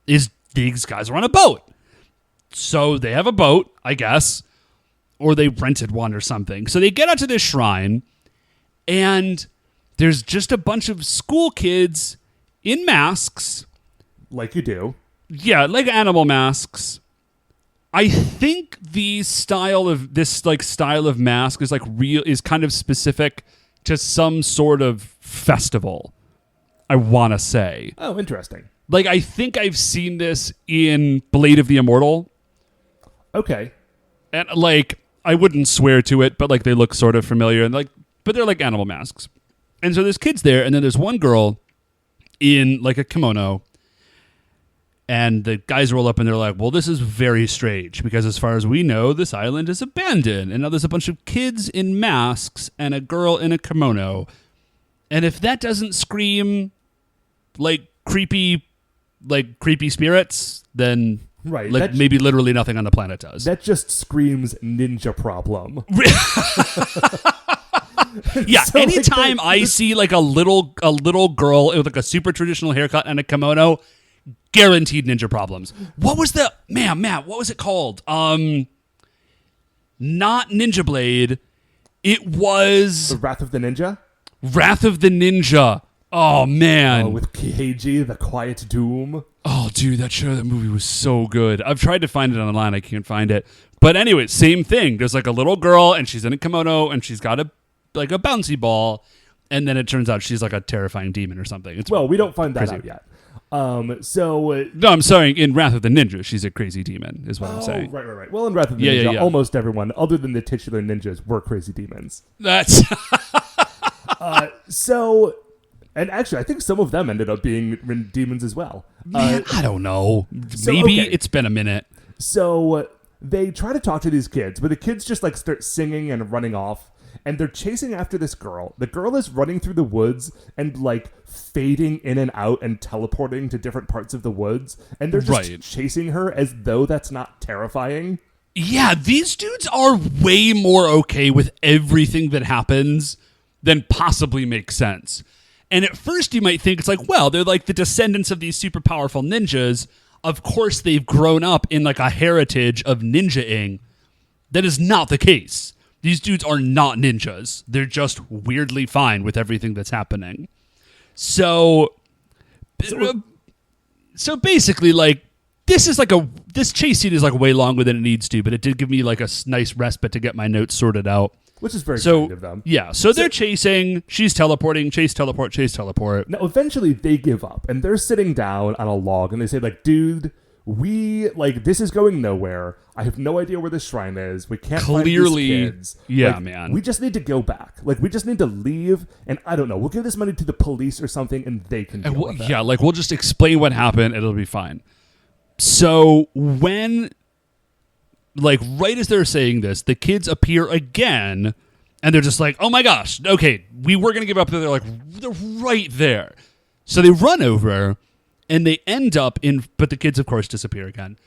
is these guys are on a boat. So they have a boat, I guess, or they rented one or something. So they get out to this shrine, and there's just a bunch of school kids in masks. Like you do. Yeah, like animal masks. I think the style of mask is, like, is kind of specific to some sort of festival, I want to say. Oh, interesting. Like, I think I've seen this in Blade of the Immortal. Okay. And, like, I wouldn't swear to it, but, like, they look sort of familiar, and, like, but they're like animal masks. And so there's kids there, and then there's one girl in, like, a kimono. And the guys roll up and they're like, well, this is very strange because as far as we know, this island is abandoned. And now there's a bunch of kids in masks and a girl in a kimono. And if that doesn't scream like creepy spirits, then right, like maybe literally nothing on the planet does. That just screams ninja problem. Yeah, so anytime I see like a little girl with like a super traditional haircut and a kimono, guaranteed ninja problems. What was the Matt? What was it called? Not Ninja Blade. It was The Wrath of the Ninja. Wrath of the Ninja. Oh man, with Keiji, the Quiet Doom. Oh dude, that movie was so good. I've tried to find it online. I can't find it. But anyway, same thing. There's like a little girl and she's in a kimono and she's got a bouncy ball, and then it turns out she's like a terrifying demon or something. We don't find that out yet. No, I'm sorry. In Wrath of the Ninja, she's a crazy demon, is what I'm saying. Right. Well, in Wrath of the Ninja, almost everyone, other than the titular ninjas, were crazy demons. That's and actually, I think some of them ended up being demons as well. Man, I don't know. Maybe it's been a minute. So they try to talk to these kids, but the kids just like start singing and running off. and they're chasing after this girl. The girl is running through the woods and like fading in and out and teleporting to different parts of the woods, and they're just chasing her as though that's not terrifying. Yeah, these dudes are way more okay with everything that happens than possibly makes sense. And at first you might think it's like, well, they're like the descendants of these super powerful ninjas. Of course they've grown up in like a heritage of ninja-ing. That is not the case. These dudes are not ninjas. They're just weirdly fine with everything that's happening. So basically, like, this chase scene is like way longer than it needs to, but it did give me like a nice respite to get my notes sorted out. Which is very kind of them. Yeah, so they're chasing, she's teleporting, chase, teleport, chase, teleport. Now, eventually they give up, and they're sitting down on a log, and they say, like, dude, this is going nowhere. I have no idea where this shrine is. We can't find these kids. Yeah, like, man. We just need to go back. Like, we just need to leave, and I don't know. We'll give this money to the police or something, and they can deal with it. Yeah, like, we'll just explain what happened, and it'll be fine. So when... like, right as they're saying this, the kids appear again, and they're just like, oh my gosh, okay, we were going to give up. They're like, they're right there. So they run over, and they end up but the kids, of course, disappear again.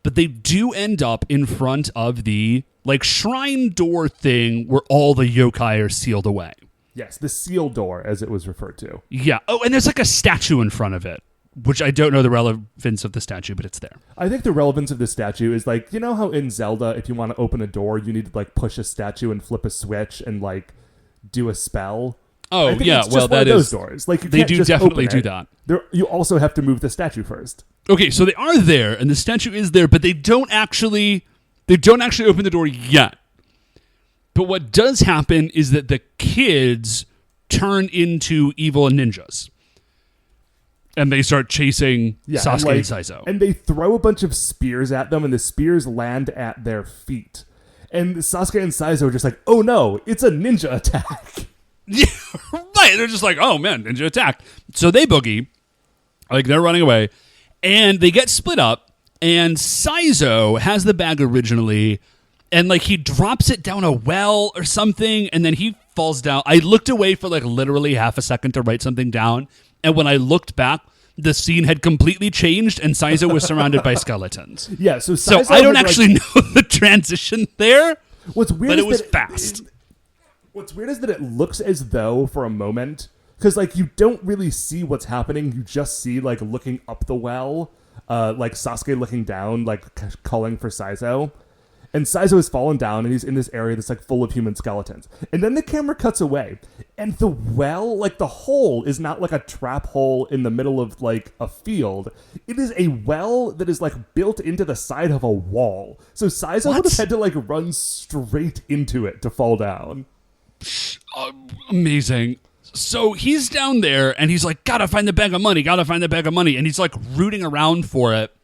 But they do end up in front of the, like, shrine door thing where all the yokai are sealed away. Yes, the seal door, as it was referred to. Yeah. Oh, and there's, like, a statue in front of it. Which I don't know the relevance of the statue, but it's there. I think the relevance of the statue is like, you know how in Zelda, if you want to open a door, you need to like push a statue and flip a switch and like do a spell? Oh, yeah. Well, that is... those doors. Like, they do definitely do that. You also have to move the statue first. Okay, so they are there, and the statue is there, but they don't actually open the door yet. But what does happen is that the kids turn into evil ninjas. And they start chasing Sasuke and Saizo. And they throw a bunch of spears at them, and the spears land at their feet. And Sasuke and Saizo are just like, oh no, it's a ninja attack. Yeah, right. They're just like, oh man, ninja attack. So they boogie, like they're running away, and they get split up, and Saizo has the bag originally, and like he drops it down a well or something, and then he falls down. I looked away for like literally half a second to write something down. And when I looked back, the scene had completely changed, and Saizo was surrounded by skeletons. Yeah, so I don't actually know the transition there. What's weird, but it was fast. What's weird is that it looks as though for a moment, because like you don't really see what's happening. You just see like looking up the well, like Sasuke looking down, like calling for Saizo. And Saizo has fallen down, and he's in this area that's like full of human skeletons. And then the camera cuts away, and the well, like the hole, is not like a trap hole in the middle of like a field. It is a well that is like built into the side of a wall. So Saizo would have had to like run straight into it to fall down. Amazing. So he's down there, and he's like, gotta find the bag of money. And he's like rooting around for it.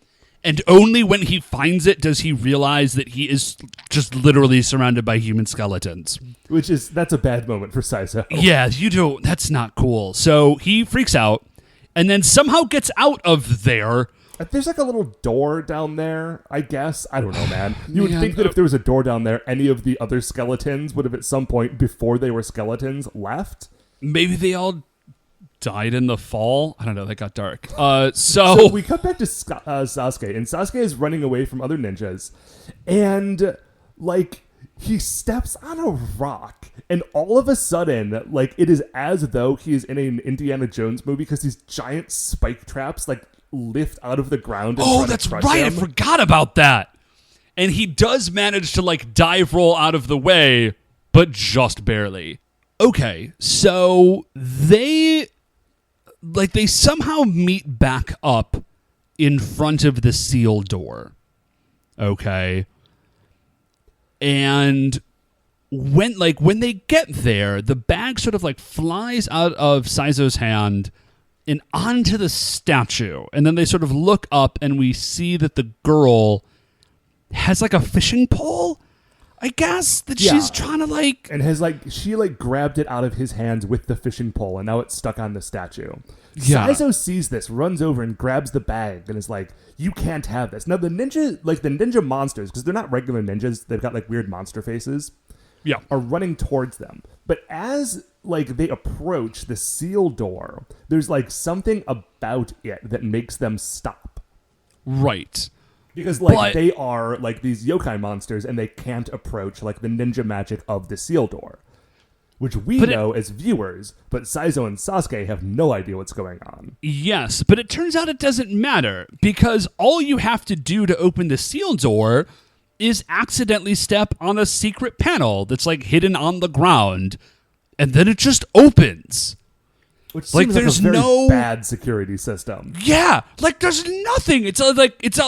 And only when he finds it does he realize that he is just literally surrounded by human skeletons. That's a bad moment for Saizo. Yeah, that's not cool. So he freaks out and then somehow gets out of there. There's like a little door down there, I guess. I don't know, man. You would think that if there was a door down there, any of the other skeletons would have at some point before they were skeletons left. Maybe they all died in the fall. I don't know. That got dark. So we cut back to Sasuke, and Sasuke is running away from other ninjas, and like he steps on a rock, and all of a sudden, like it is as though he is in an Indiana Jones movie because these giant spike traps like lift out of the ground. Oh, that's right. I forgot about that. And he does manage to like dive roll out of the way, but just barely. Okay, so they somehow meet back up in front of the seal door. Okay. And when they get there, the bag sort of like flies out of Saizo's hand and onto the statue. And then they sort of look up, and we see that the girl has like a fishing pole, I guess, that she's trying to like... And she grabbed it out of his hands with the fishing pole, and now it's stuck on the statue. Yeah. Saizo sees this, runs over and grabs the bag, and is like, you can't have this. Now the ninja monsters, because they're not regular ninjas, they've got like weird monster faces. are running towards them. But as like they approach the seal door, there's like something about it that makes them stop. Right. Because like they are like these yokai monsters and they can't approach like the ninja magic of the seal door. Which we know as viewers, but Saizo and Sasuke have no idea what's going on. Yes, but it turns out it doesn't matter, because all you have to do to open the seal door is accidentally step on a secret panel that's like hidden on the ground, and then it just opens. Which seems like a very bad security system. Yeah, like there's nothing. It's not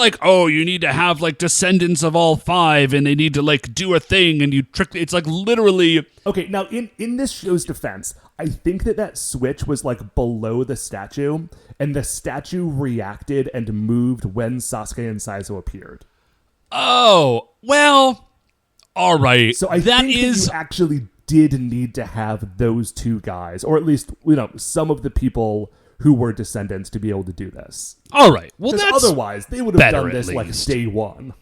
like, oh, you need to have like descendants of all 5 and they need to like do a thing and you trick. It's like literally. Okay, now in this show's defense, I think that switch was like below the statue, and the statue reacted and moved when Sasuke and Saizo appeared. Oh, well, all right. So I think that you actually did need to have those 2 guys, or at least, some of the people who were descendants to be able to do this. All right. Well, that's otherwise they would have done this like day 1.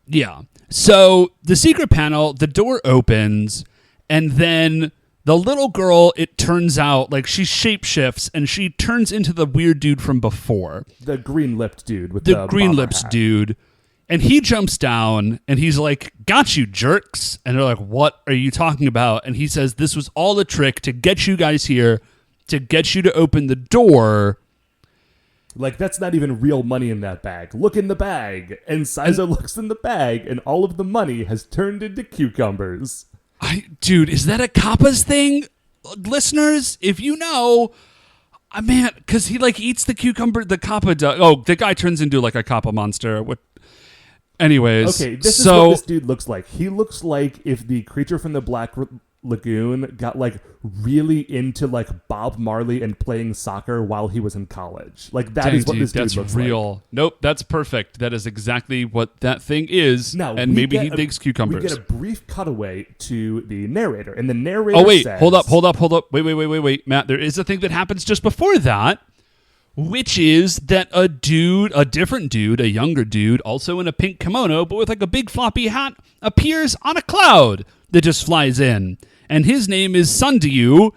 Yeah. So the secret panel, the door opens, and then the little girl, it turns out, like she shapeshifts and she turns into the weird dude from before. The green-lipped dude with the green-lipped dude. And he jumps down, and he's like, got you, jerks. And they're like, what are you talking about? And he says, this was all a trick to get you guys here, to get you to open the door. Like, that's not even real money in that bag. Look in the bag. And Saizo looks in the bag, and all of the money has turned into cucumbers. Dude, is that a Kappa's thing? Listeners, if you know... man, because he like eats the cucumber, the Kappa does. Oh, the guy turns into like a Kappa monster. Anyways, okay, this is what this dude looks like. He looks like if the creature from the Black Lagoon got like really into like Bob Marley and playing soccer while he was in college. Like that is what this dude looks real. Like. Nope, that's perfect. That is exactly what that thing is. Now, and maybe he digs cucumbers. We get a brief cutaway to the narrator, and the narrator says, hold up. Wait, Matt. There is a thing that happens just before that, which is that a different dude, a younger dude, also in a pink kimono, but with like a big floppy hat, appears on a cloud that just flies in. And his name is Sandyu,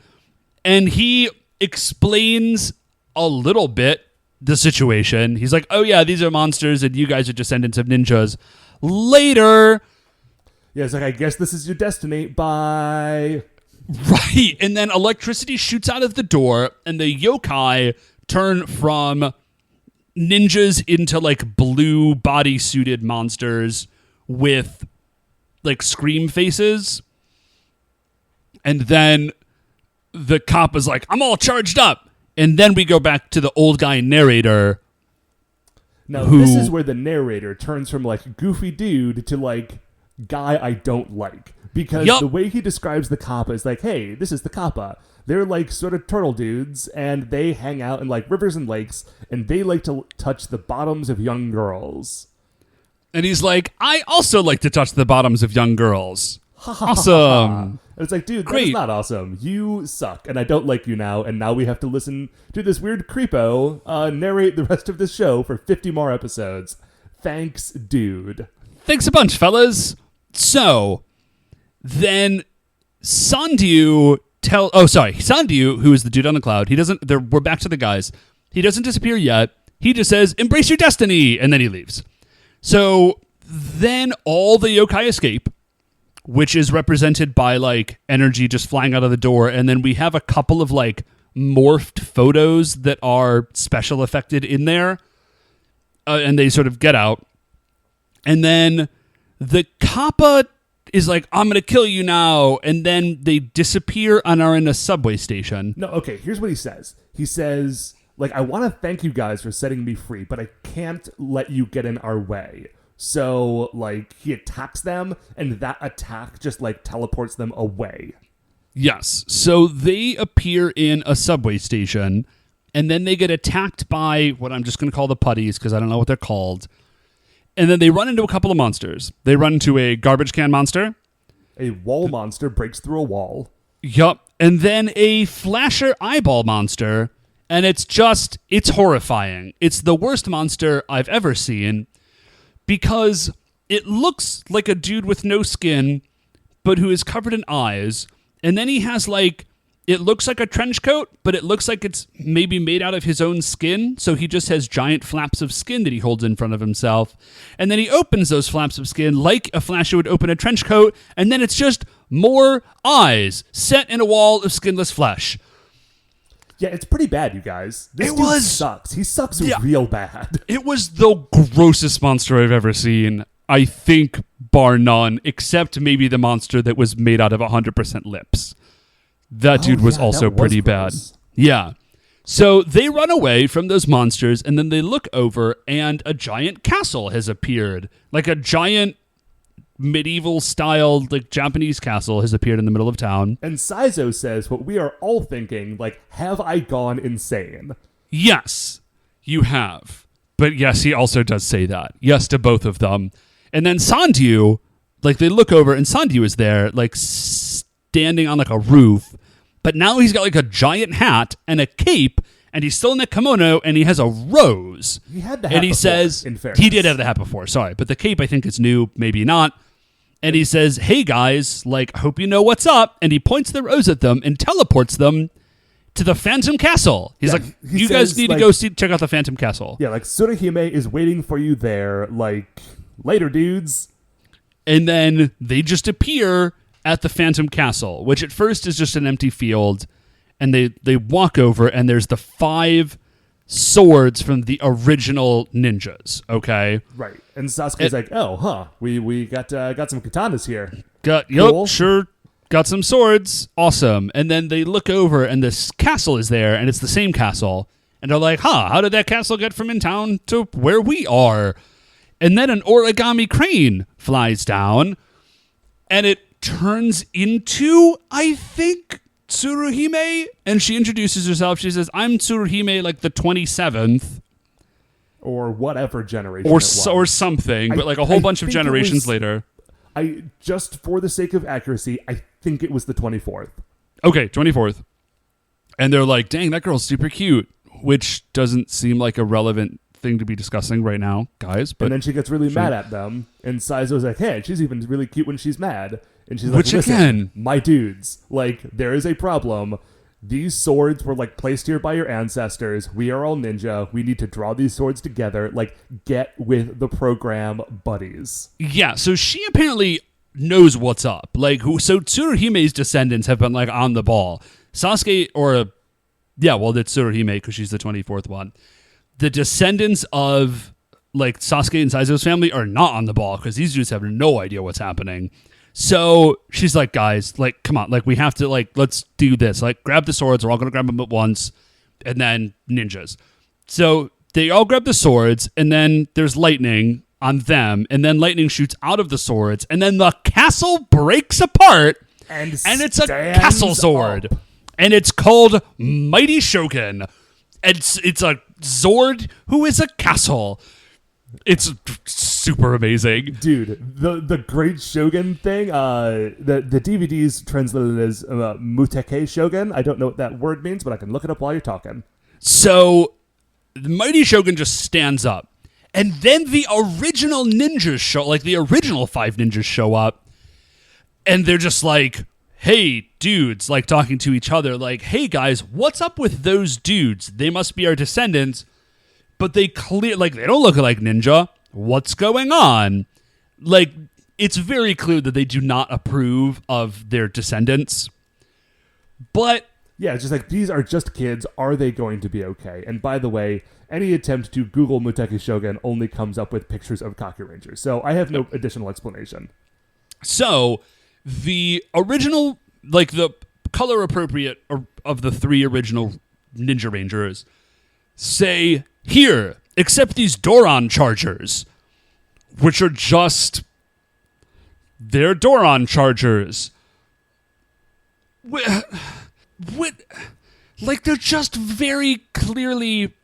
and he explains a little bit the situation. He's like, oh yeah, these are monsters, and you guys are descendants of ninjas. Later. Yeah, it's like, I guess this is your destiny. Bye. Right. And then electricity shoots out of the door, and the yokai turn from ninjas into like blue bodysuited monsters with like scream faces. And then the cop is like, I'm all charged up. And then we go back to the old guy narrator. Now, this is where the narrator turns from like goofy dude to like guy I don't like. Because the way he describes the Kappa is like, hey, this is the Kappa. They're like sort of turtle dudes, and they hang out in like rivers and lakes, and they like to touch the bottoms of young girls. And he's like, I also like to touch the bottoms of young girls. Awesome. And it's like, dude, Great. That's not awesome. You suck, and I don't like you now, and now we have to listen to this weird creepo narrate the rest of this show for 50 more episodes. Thanks, dude. Thanks a bunch, fellas. So, then Sandyu Sandyu, who is the dude on the cloud, we're back to the guys. He doesn't disappear yet. He just says, embrace your destiny, and then he leaves. So then all the yokai escape, which is represented by like energy just flying out of the door, and then we have a couple of like morphed photos that are special effected in there, and they sort of get out. And then the Kappa is like, I'm going to kill you now. And then they disappear and are in a subway station. No, okay, here's what he says. He says, like, I want to thank you guys for setting me free, but I can't let you get in our way. So, like, he attacks them, and that attack just, like, teleports them away. Yes. So they appear in a subway station, and then they get attacked by what I'm just going to call the putties, because I don't know what they're called. And then they run into a couple of monsters. They run into a garbage can monster. A wall monster breaks through a wall. Yup. And then a flasher eyeball monster. And it's horrifying. It's the worst monster I've ever seen because it looks like a dude with no skin, but who is covered in eyes. And then he has like, it looks like a trench coat, but it looks like it's maybe made out of his own skin. So he just has giant flaps of skin that he holds in front of himself. And then he opens those flaps of skin like a Flasher would open a trench coat. And then it's just more eyes set in a wall of skinless flesh. Yeah, it's pretty bad, you guys. This dude sucks. He sucks real bad. It was the grossest monster I've ever seen. I think, bar none, except maybe the monster that was made out of 100% lips. That dude was also pretty bad. Yeah. So they run away from those monsters, and then they look over, and a giant castle has appeared. Like a giant medieval-style, like Japanese castle has appeared in the middle of town. And Saizo says what we are all thinking, like, have I gone insane? Yes, you have. But yes, he also does say that. Yes to both of them. And then Sandyu, like, they look over, and Sandyu is there, like, standing on, like, a roof. But now he's got, like, a giant hat and a cape, and he's still in the kimono, and he has a rose. He had the hat and he before, says, in fairness. He did have the hat before, sorry. But the cape, I think, is new, maybe not. And he says, hey, guys, like, hope you know what's up. And he points the rose at them and teleports them to the Phantom Castle. He's like, you guys need to go check out the Phantom Castle. Yeah, like, Tsuruhime is waiting for you there, like, later, dudes. And then they just appear at the Phantom Castle, which at first is just an empty field. And they walk over, and there's the 5 swords from the original ninjas, okay? Right. And Sasuke's like, oh, huh, we got some katanas here. Cool. Sure, got some swords. Awesome. And then they look over, and this castle is there, and it's the same castle. And they're like, how did that castle get from in town to where we are? And then an origami crane flies down, and it turns into, I think, Tsuruhime. And she introduces herself. She says, I'm Tsuruhime, like the 27th. Or whatever generation it was. Or something, but like a whole bunch of generations later. Just for the sake of accuracy, I think it was the 24th. Okay, 24th. And they're like, dang, that girl's super cute, which doesn't seem like a relevant thing to be discussing right now, guys. But and then she gets really mad at them, and Saizo's like, hey, she's even really cute when she's mad. And she's like, listen, again, my dudes, like, there is a problem. These swords were, like, placed here by your ancestors. We are all ninja. We need to draw these swords together. Like, get with the program, buddies. Yeah, so she apparently knows what's up. Like, so Tsuruhime's descendants have been, like, on the ball. Sasuke, it's Tsuruhime because she's the 24th one. The descendants of, like, Sasuke and Saizo's family are not on the ball because these dudes have no idea what's happening. So she's like, guys, like, come on, like, we have to, like, let's do this. Like, grab the swords. We're all going to grab them at once. And then ninjas. So they all grab the swords, and then there's lightning on them. And then lightning shoots out of the swords. And then the castle breaks apart. And it's a castle sword. Up. And it's called Mighty Shogun. It's a Zord who is a castle. It's super amazing. Dude, the Great Shogun thing, the DVD's translated as Muteke Shogun. I don't know what that word means, but I can look it up while you're talking. So, the Mighty Shogun just stands up. And then the original ninjas show, like the original 5 ninjas show up. And they're just like, hey, dudes, like talking to each other, like, hey, guys, what's up with those dudes? They must be our descendants. But they they don't look like ninja. What's going on? Like, it's very clear that they do not approve of their descendants. But yeah, it's just like, these are just kids. Are they going to be okay? And by the way, any attempt to Google Muteki Shogun only comes up with pictures of Kakuranger. So I have no additional explanation. So the original, like the color appropriate of the 3 original Ninja Rangers say, here, accept these Doron chargers, which are just, they're Doron chargers. What, like, they're just very clearly,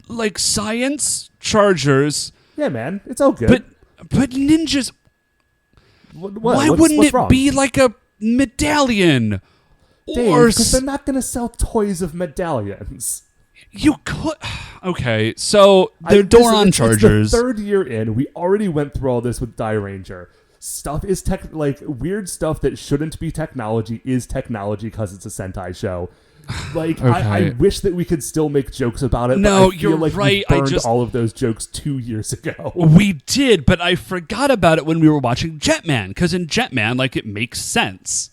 like, science chargers. Yeah, man, it's all good. But ninjas, why wouldn't it wrong? Be like a medallion? Dave, because they're not going to sell toys of medallions. You could... Okay, so they're Doron chargers. It's the 3rd year in. We already went through all this with Die Ranger. stuff is like weird stuff that shouldn't be technology is technology because it's a Sentai show. Like, Okay. I wish that we could still make jokes about it. No, but I feel you're like right. We burned all of those jokes 2 years ago. We did, but I forgot about it when we were watching Jetman, because in Jetman, like, it makes sense.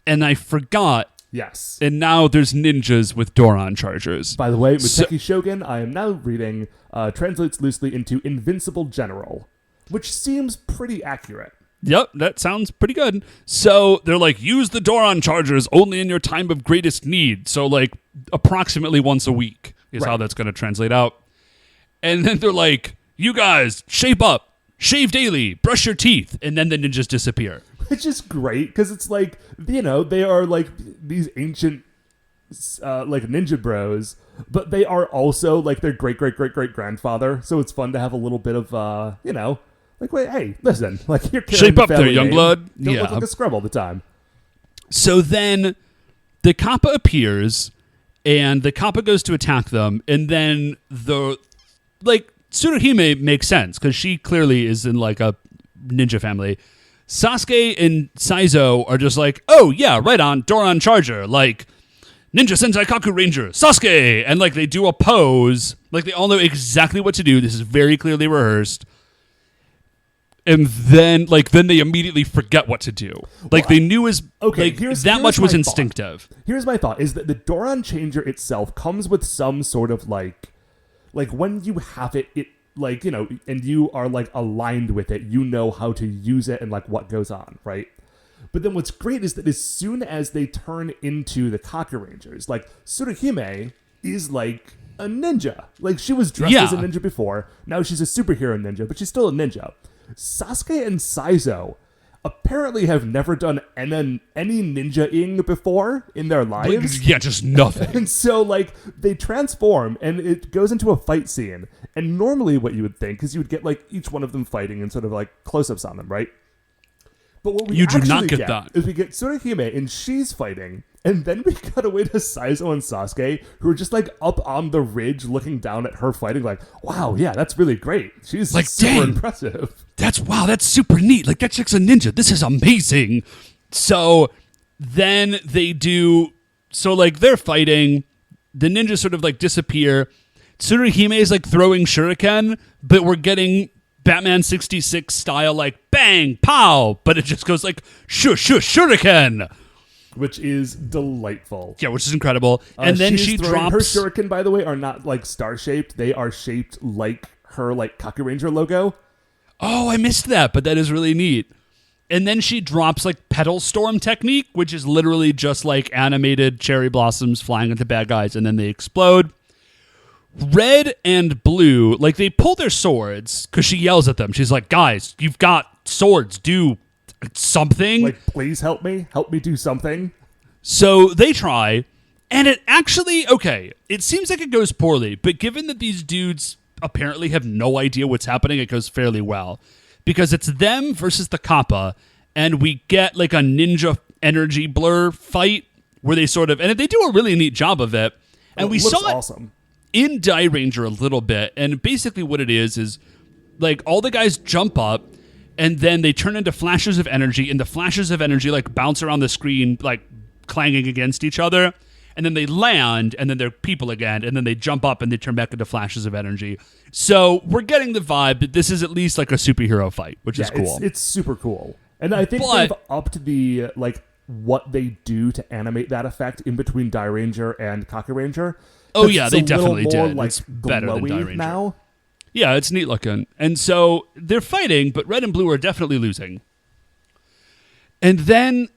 And I forgot. Yes. And now there's ninjas with Doron chargers. By the way, Muteki Shogun, I am now reading, translates loosely into Invincible General, which seems pretty accurate. Yep, that sounds pretty good. So they're like, use the Doron chargers only in your time of greatest need. So, like, approximately once a week is how that's going to translate out. And then they're like, you guys, shape up, shave daily, brush your teeth. And then the ninjas disappear. Which is great, because it's like, you know, they are like these ancient, like, ninja bros, but they are also like their great-great-great-great-grandfather. So it's fun to have a little bit of, you know, like, wait, hey, listen, like, you're shape up there, family young name. blood. Don't look like a scrub all the time. So then the Kappa appears, and the Kappa goes to attack them, and then Tsuruhime makes sense, because she clearly is in, like, a ninja family. Sasuke and Saizo are just like, oh, yeah, right on, Doron Charger, like, Ninja Sentai Kakuranger, Sasuke! And, like, they do a pose, like, they all know exactly what to do. This is very clearly rehearsed. And then they immediately forget what to do. Like, they knew that much was instinctive. Here's my thought, is that the Doron Changer itself comes with some sort of, like when you have it, like, you know, and you are, like, aligned with it, you know how to use it and, like, what goes on, right? But then what's great is that as soon as they turn into the Kakurangers, like, Tsuruhime is, like, a ninja. Like, she was dressed as a ninja before. Now she's a superhero ninja, but she's still a ninja. Sasuke and Saizo apparently have never done any ninja-ing before in their lives. Yeah, just nothing. And so, like, they transform, and it goes into a fight scene. And normally what you would think is you would get, like, each one of them fighting and sort of, like, close-ups on them, right? But what we do not actually get that. is we get Tsuruhime, and she's fighting, and then we cut away to Saizo and Sasuke, who are just, like, up on the ridge looking down at her fighting, like, wow, yeah, that's really great. She's, like, super impressive. That's super neat. Like, that chick's a ninja. This is amazing. So then they do, so, like, they're fighting. The ninjas sort of, like, disappear. Tsuruhime is, like, throwing shuriken, but we're getting Batman 66 style, like, bang, pow, but it just goes like, shuriken. Which is delightful. Yeah, which is incredible. And then she drops... Her shuriken, by the way, are not, like, star-shaped. They are shaped like her, like, Kakuranger logo. Oh, I missed that, but that is really neat. And then she drops, like, petal storm technique, which is literally just, like, animated cherry blossoms flying into bad guys, and then they explode. Red and blue, like, they pull their swords because she yells at them. She's like, guys, you've got swords. Do something. Like, please help me. Help me do something. So they try, and it actually, okay, it seems like it goes poorly, but given that these dudes apparently have no idea what's happening, it goes fairly well. Because it's them versus the Kappa, and we get, like, a ninja energy blur fight where they sort of, and they do a really neat job of it. And we saw it awesome in Die Ranger a little bit, and basically what it is, like, all the guys jump up, and then they turn into flashes of energy, and the flashes of energy, like, bounce around the screen, like, clanging against each other, and then they land, and then they're people again, and then they jump up, and they turn back into flashes of energy. So we're getting the vibe that this is at least, like, a superhero fight, which is cool. It's super cool. And I think they've upped the, like, what they do to animate that effect in between Die Ranger and Kakuranger. Oh, yeah, they definitely more, did. Like, it's better than Die Ranger. Now. Yeah, it's neat looking. And so they're fighting, but red and blue are definitely losing. And then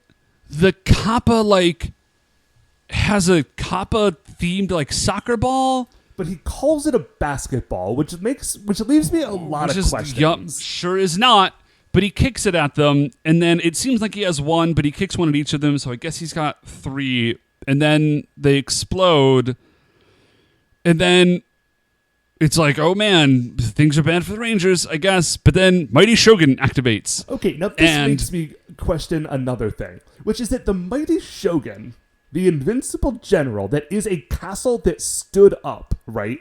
the Kappa, like, has a Kappa-themed, like, soccer ball. But he calls it a basketball, which leaves me a lot of questions. Yup, sure is not. But he kicks it at them, and then it seems like he has one, but he kicks one at each of them, so I guess he's got 3. And then they explode. And then it's like, oh man, things are bad for the Rangers, I guess. But then Mighty Shogun activates. Okay, now this makes me question another thing, which is that the Mighty Shogun, the invincible general that is a castle that stood up, right?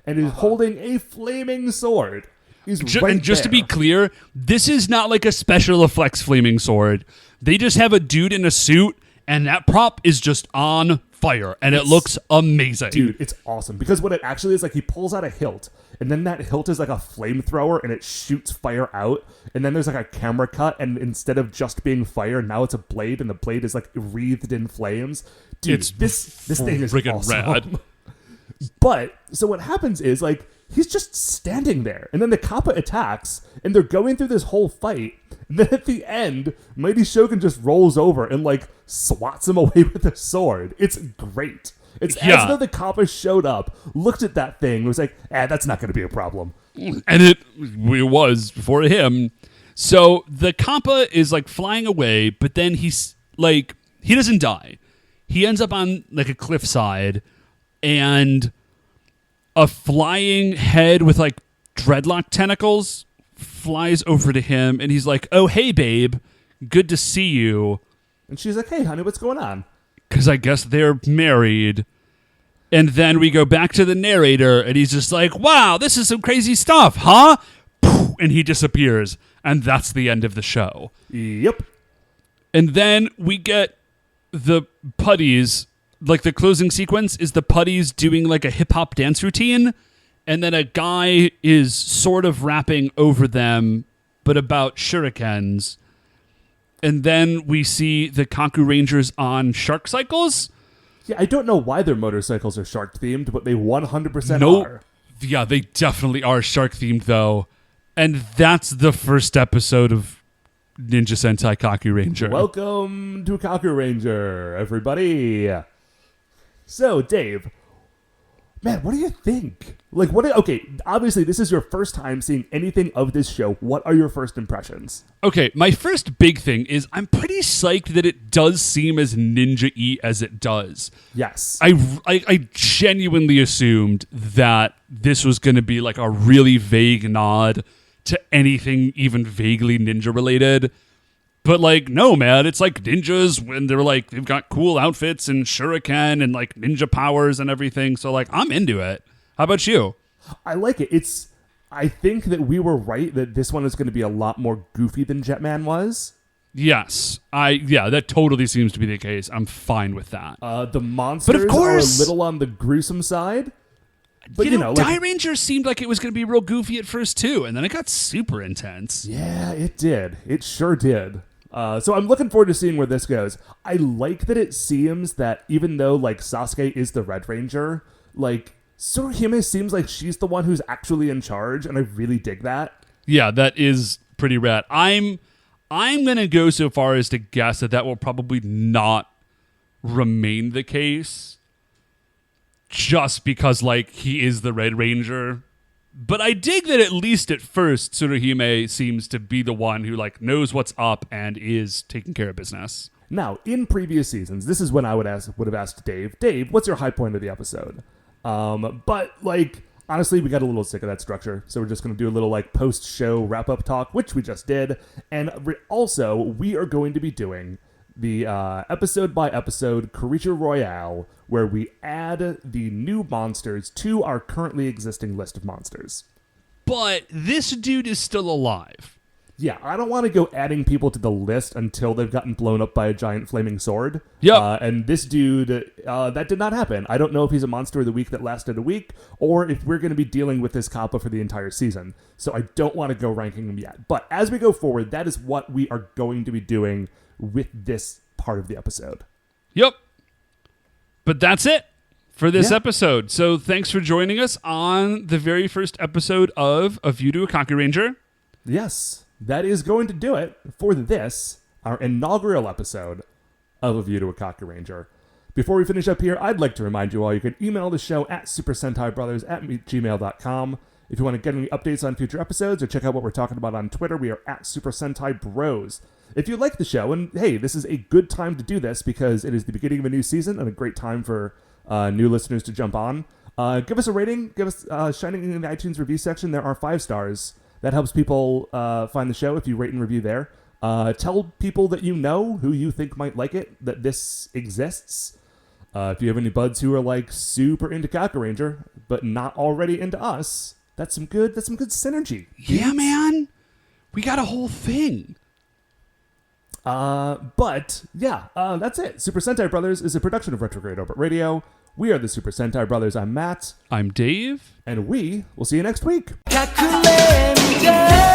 And is holding a flaming sword. He's And just to be clear, this is not like a special effects flaming sword. They just have a dude in a suit, and that prop is just on fire, and it looks amazing. Dude, it's awesome. Because what it actually is, like, he pulls out a hilt, and then that hilt is like a flamethrower, and it shoots fire out, and then there's like a camera cut, and instead of just being fire, now it's a blade, and the blade is like wreathed in flames. Dude, this thing is awesome. Rad. But, so what happens is, like, he's just standing there, and then the Kappa attacks, and they're going through this whole fight, and then at the end, Mighty Shogun just rolls over and, like, swats him away with a sword. It's great. It's as though the Kappa showed up, looked at that thing, and was like, that's not going to be a problem. And it was for him. So the Kappa is, like, flying away, but then he's, like, he doesn't die. He ends up on, like, a cliffside, and a flying head with, like, dreadlock tentacles flies over to him, and he's like, oh, hey, babe, good to see you. And she's like, hey, honey, what's going on? Because I guess they're married. And then we go back to the narrator, and he's just like, wow, this is some crazy stuff, huh? And he disappears, and that's the end of the show. Yep. And then we get the putties. Like, the closing sequence is the putties doing, like, a hip-hop dance routine, and then a guy is sort of rapping over them, but about shurikens. And then we see the Kakurangers on shark cycles. Yeah, I don't know why their motorcycles are shark-themed, but they 100% are. Yeah, they definitely are shark-themed, though. And that's the first episode of Ninja Sentai Kakuranger. Welcome to Kakuranger, everybody. So, Dave, man, what do you think? Like, okay, obviously, this is your first time seeing anything of this show. What are your first impressions? Okay, my first big thing is I'm pretty psyched that it does seem as ninja-y as it does. Yes. I genuinely assumed that this was going to be like a really vague nod to anything even vaguely ninja-related. But, like, no, man, it's like ninjas when they're like, they've got cool outfits and shuriken and, like, ninja powers and everything. So, like, I'm into it. How about you? I like it. I think that we were right that this one is going to be a lot more goofy than Jetman was. Yes. That totally seems to be the case. I'm fine with that. The monsters are a little on the gruesome side. But, you know, Die Ranger seemed like it was going to be real goofy at first, too. And then it got super intense. Yeah, it did. It sure did. So I'm looking forward to seeing where this goes. I like that it seems that even though, like, Sasuke is the Red Ranger, like, Tsuruhime seems like she's the one who's actually in charge, and I really dig that. Yeah, that is pretty rad. I'm going to go so far as to guess that will probably not remain the case just because, like, he is the Red Ranger. But I dig that at least at first, Tsuruhime seems to be the one who, like, knows what's up and is taking care of business. Now, in previous seasons, this is when I would have asked Dave, what's your high point of the episode? But, like, honestly, we got a little sick of that structure, so we're just going to do a little, like, post-show wrap-up talk, which we just did. And also, we are going to be doing the episode-by-episode Creature Royale, where we add the new monsters to our currently existing list of monsters. But this dude is still alive. Yeah, I don't want to go adding people to the list until they've gotten blown up by a giant flaming sword. Yep. And this dude, that did not happen. I don't know if he's a monster of the week that lasted a week, or if we're going to be dealing with this Kappa for the entire season. So I don't want to go ranking him yet. But as we go forward, that is what we are going to be doing with this part of the episode. Yep. But that's it for this episode. So thanks for joining us on the very first episode of A View to a Kakuranger. Yes, that is going to do it for this, our inaugural episode of A View to a Kakuranger. Before we finish up here, I'd like to remind you all you can email the show at supersentaibrothers@gmail.com. If you want to get any updates on future episodes or check out what we're talking about on Twitter, we are at Super Sentai Bros. If you like the show, and hey, this is a good time to do this because it is the beginning of a new season and a great time for new listeners to jump on, give us a rating, give us shining in the iTunes review section. There are 5 stars. That helps people find the show if you rate and review there. Tell people that you know who you think might like it, that this exists. If you have any buds who are like super into Kakuranger, but not already into us, That's some good synergy. Yeah, man. We got a whole thing. But that's it. Super Sentai Brothers is a production of Retrograde Orbit Radio. We are the Super Sentai Brothers. I'm Matt. I'm Dave. And we will see you next week. Kakuranger.